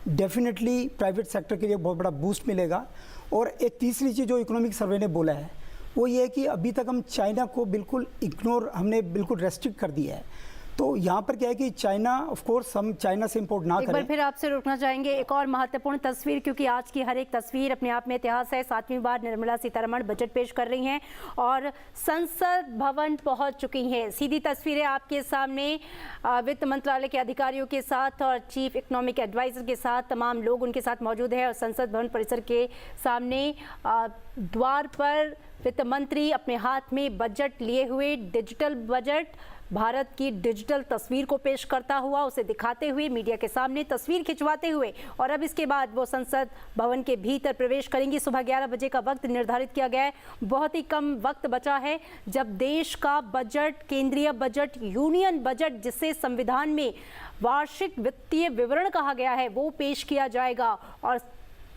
[SPEAKER 3] डेफिनेटली प्राइवेट सेक्टर के लिए बहुत बड़ा बूस्ट मिलेगा। और एक तीसरी चीज़ जो इकोनॉमिक सर्वे ने बोला है वो ये है कि अभी तक हम चाइना को बिल्कुल इग्नोर, हमने बिल्कुल रेस्ट्रिक्ट कर दिया है। तो यहाँ पर क्या है कि चाइना, ऑफ कोर्स हम चाइना से इंपोर्ट ना करें।
[SPEAKER 2] एक बार फिर आपसे रुकना चाहेंगे, एक और महत्वपूर्ण तस्वीर, क्योंकि आज की हर एक तस्वीर अपने आप में इतिहास है। 7वीं बार निर्मला सीतारमण बजट पेश कर रही हैं और संसद भवन पहुंच चुकी हैं। सीधी तस्वीरें आपके सामने, वित्त मंत्रालय के अधिकारियों के साथ और चीफ इकोनॉमिक एडवाइजर के साथ तमाम लोग उनके साथ मौजूद है। और संसद भवन परिसर के सामने द्वार पर वित्त मंत्री अपने हाथ में बजट लिए हुए, डिजिटल बजट, भारत की डिजिटल तस्वीर को पेश करता हुआ, उसे दिखाते हुए, मीडिया के सामने तस्वीर खिंचवाते हुए, और अब इसके बाद वो संसद भवन के भीतर प्रवेश करेंगी। सुबह 11 बजे का वक्त निर्धारित किया गया है। बहुत ही कम वक्त बचा है जब देश का बजट, केंद्रीय बजट, यूनियन बजट, जिसे संविधान में वार्षिक वित्तीय विवरण कहा गया है, वो पेश किया जाएगा। और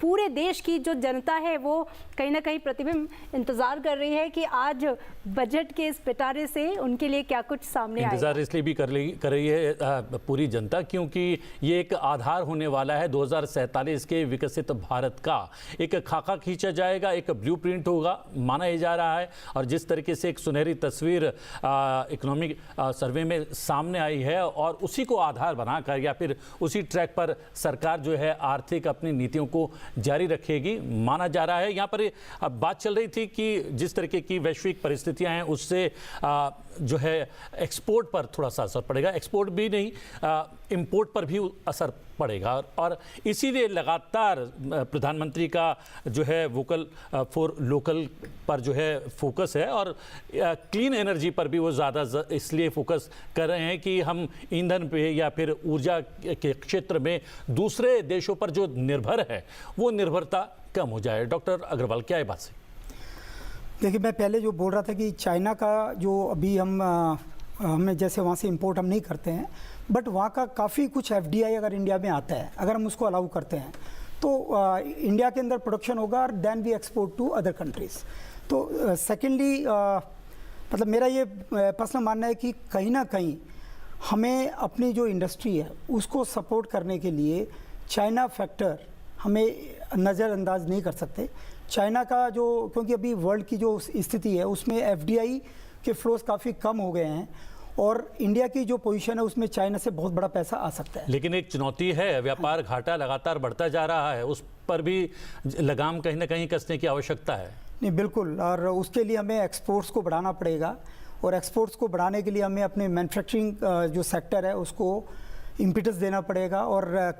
[SPEAKER 2] पूरे देश की जो जनता है वो कहीं ना कहीं प्रतिबिंब इंतजार कर रही है कि आज बजट के इस पिटारे से उनके लिए क्या कुछ सामने आएगा।
[SPEAKER 1] इंतजार इसलिए भी कर रही है पूरी जनता, क्योंकि ये एक आधार होने वाला है 2047 के विकसित भारत का। एक खाका खींचा जाएगा, एक ब्लूप्रिंट होगा माना जा रहा है। और जिस तरीके से एक सुनहरी तस्वीर इकोनॉमिक सर्वे में सामने आई है, और उसी को आधार बनाकर या फिर उसी ट्रैक पर सरकार जो है आर्थिक अपनी नीतियों को जारी रखेगी माना जा रहा है। यहाँ पर अब बात चल रही थी कि जिस तरीके की वैश्विक परिस्थितियां हैं उससे जो है एक्सपोर्ट पर थोड़ा सा असर पड़ेगा, एक्सपोर्ट भी नहीं इंपोर्ट पर भी असर पड़ेगा और इसीलिए लगातार प्रधानमंत्री का जो है वोकल फॉर लोकल पर जो है फोकस है और क्लीन एनर्जी पर भी वो ज़्यादा इसलिए फोकस कर रहे हैं कि हम ईंधन पे या फिर ऊर्जा के क्षेत्र में दूसरे देशों पर जो निर्भर है वो निर्भरता कम हो जाए। डॉक्टर अग्रवाल, क्या है बात से?
[SPEAKER 3] देखिए, मैं पहले जो बोल रहा था कि चाइना का जो अभी हमें जैसे वहाँ से इंपोर्ट हम नहीं करते हैं, बट वहाँ का काफ़ी कुछ FDI अगर इंडिया में आता है, अगर हम उसको अलाउ करते हैं तो इंडिया के अंदर प्रोडक्शन होगा और then we export to other countries. तो सेकेंडली मतलब मेरा ये पर्सनल मानना है कि कहीं ना कहीं हमें अपनी जो इंडस्ट्री है उसको सपोर्ट करने के लिए चाइना फैक्टर हमें नज़रअंदाज नहीं कर सकते। चाइना का जो, क्योंकि अभी वर्ल्ड की जो स्थिति है उसमें FDI के फ्लोज काफ़ी कम हो गए हैं और इंडिया की जो पोजीशन है उसमें चाइना से बहुत बड़ा पैसा आ सकता है।
[SPEAKER 1] लेकिन एक चुनौती है, व्यापार घाटा लगातार बढ़ता जा रहा है, उस पर भी लगाम कहीं ना कहीं कसने की आवश्यकता है।
[SPEAKER 3] नहीं, बिल्कुल, और उसके लिए हमें एक्सपोर्ट्स को बढ़ाना पड़ेगा और एक्सपोर्ट्स को बढ़ाने के लिए हमें अपने मैन्युफैक्चरिंग जो सेक्टर है उसको इम्पिटस देना पड़ेगा और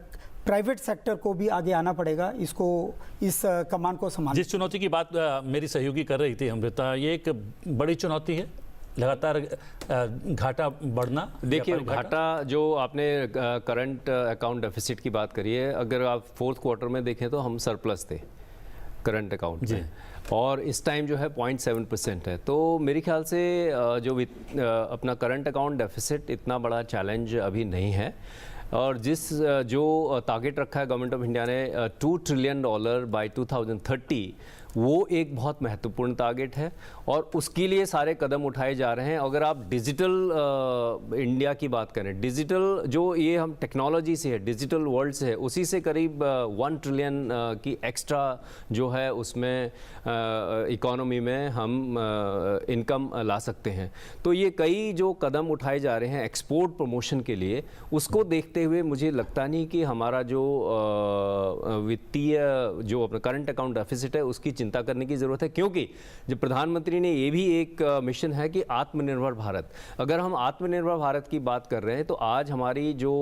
[SPEAKER 3] प्राइवेट सेक्टर को भी आगे आना पड़ेगा इस कमान को संभालने।
[SPEAKER 1] जिस चुनौती की बात मेरी सहयोगी कर रही थी अमृता, ये एक बड़ी चुनौती है, लगातार घाटा बढ़ना।
[SPEAKER 4] देखिए, घाटा जो आपने करंट अकाउंट डेफिसिट की बात करी है, अगर आप फोर्थ क्वार्टर में देखें तो हम सरप्लस थे करंट अकाउंट में और इस टाइम जो है 0.7% है। तो मेरे ख्याल से जो अपना करंट अकाउंट डेफिसिट इतना बड़ा चैलेंज अभी नहीं है और जो टारगेट रखा है गवर्नमेंट ऑफ इंडिया ने $2 ट्रिलियन बाय 2030, वो एक बहुत महत्वपूर्ण टारगेट है और उसके लिए सारे कदम उठाए जा रहे हैं। अगर आप डिजिटल इंडिया की बात करें, डिजिटल जो ये हम टेक्नोलॉजी से है, डिजिटल वर्ल्ड से है, उसी से करीब 1 ट्रिलियन की एक्स्ट्रा जो है उसमें इकोनॉमी में हम इनकम ला सकते हैं। तो ये कई जो कदम उठाए जा रहे हैं एक्सपोर्ट प्रमोशन के लिए, उसको देखते हुए मुझे लगता नहीं कि हमारा जो वित्तीय जो अपना करंट अकाउंट डेफिसिट है उसकी चिंता करने की ज़रूरत है, क्योंकि जब प्रधानमंत्री ने ये भी एक मिशन है कि आत्मनिर्भर भारत, अगर हम आत्मनिर्भर भारत की बात कर रहे हैं तो आज हमारी जो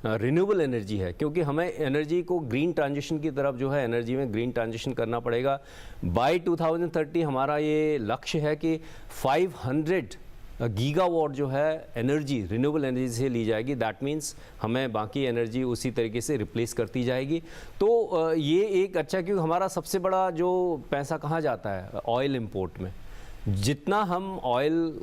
[SPEAKER 4] रिन्यूएबल एनर्जी है, क्योंकि हमें एनर्जी को ग्रीन ट्रांजिशन की तरफ जो है एनर्जी में ग्रीन ट्रांजिशन करना पड़ेगा। बाय 2030 हमारा ये लक्ष्य है कि 500 गीगावाट जो है एनर्जी रिन्यूएबल एनर्जी से ली जाएगी। दैट मीन्स हमें बाकी एनर्जी उसी तरीके से रिप्लेस करती जाएगी। तो ये एक अच्छा, क्योंकि हमारा सबसे बड़ा जो पैसा कहाँ जाता है ऑयल इंपोर्ट में, जितना हम ऑयल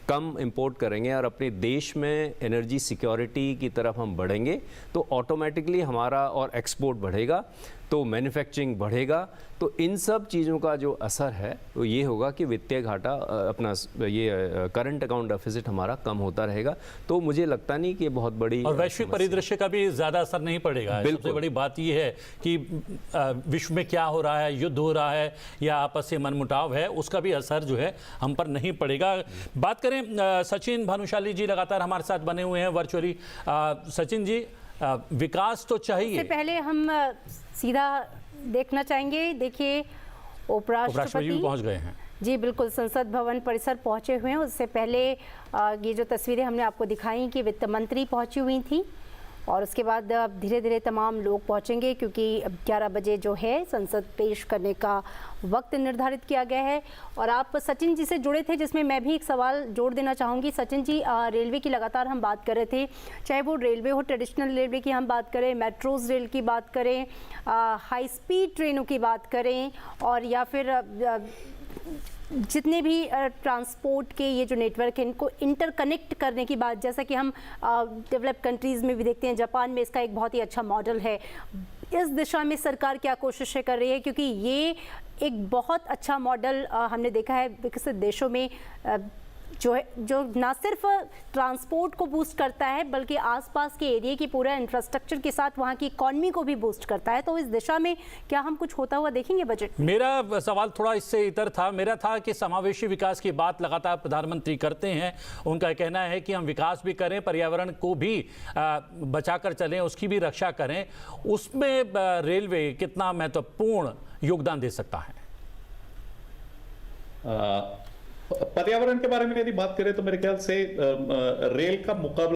[SPEAKER 4] कम इंपोर्ट करेंगे और अपने देश में एनर्जी सिक्योरिटी की तरफ हम बढ़ेंगे तो ऑटोमेटिकली हमारा और एक्सपोर्ट बढ़ेगा, तो मैन्युफैक्चरिंग बढ़ेगा। तो इन सब चीज़ों का जो असर है वो ये होगा कि वित्तीय घाटा अपना ये करंट अकाउंट डेफिसिट हमारा कम होता रहेगा। तो मुझे लगता नहीं कि ये बहुत बड़ी
[SPEAKER 1] और वैश्विक परिदृश्य का भी ज़्यादा असर नहीं पड़ेगा। सबसे बड़ी बात ये है कि विश्व में क्या हो रहा है, युद्ध हो रहा है या आपस में मनमुटाव है, उसका भी असर जो है हम पर नहीं पड़ेगा। बात करें सचिन भानुशाली जी लगातार हमारे साथ बने हुए हैं वर्चुअली। सचिन जी, विकास तो चाहिए,
[SPEAKER 2] इससे पहले हम सीधा देखना चाहेंगे, देखिए उपराष्ट्रपति
[SPEAKER 1] भी पहुंच गए हैं।
[SPEAKER 2] जी बिल्कुल, संसद भवन परिसर पहुंचे हुए हैं। उससे पहले ये जो तस्वीरें हमने आपको दिखाई कि वित्त मंत्री पहुंची हुई थी और उसके बाद अब धीरे धीरे तमाम लोग पहुंचेंगे, क्योंकि अब 11 बजे जो है संसद पेश करने का वक्त निर्धारित किया गया है। और आप सचिन जी से जुड़े थे, जिसमें मैं भी एक सवाल जोड़ देना चाहूँगी। सचिन जी, रेलवे की लगातार हम बात कर रहे थे, चाहे वो रेलवे हो, ट्रेडिशनल रेलवे की हम बात करें, मेट्रोज रेल की बात करें, हाई स्पीड ट्रेनों की बात करें और या फिर जितने भी ट्रांसपोर्ट के ये जो नेटवर्क है इनको इंटरकनेक्ट करने की बात, जैसा कि हम डेवलप कंट्रीज़ में भी देखते हैं, जापान में इसका एक बहुत ही अच्छा मॉडल है। इस दिशा में सरकार क्या कोशिशें कर रही है, क्योंकि ये एक बहुत अच्छा मॉडल हमने देखा है विकसित देशों में जो ना सिर्फ ट्रांसपोर्ट को बूस्ट करता है बल्कि आसपास के एरिया की पूरा इंफ्रास्ट्रक्चर के साथ वहाँ की इकॉनमी को भी बूस्ट करता है। तो इस दिशा में क्या हम कुछ होता हुआ देखेंगे बजट?
[SPEAKER 1] मेरा सवाल थोड़ा इससे इतर था। मेरा था कि समावेशी विकास की बात लगातार प्रधानमंत्री करते हैं। उनका कहना है कि हम विकास भी करें, पर्यावरण को भी बचाकर चलें, उसकी भी रक्षा करें। उसमें रेलवे कितना महत्वपूर्ण योगदान दे सकता है?
[SPEAKER 5] पर्यावरण के बारे में यदि बात करें तो मेरे ख्याल से रेल का मुकाबला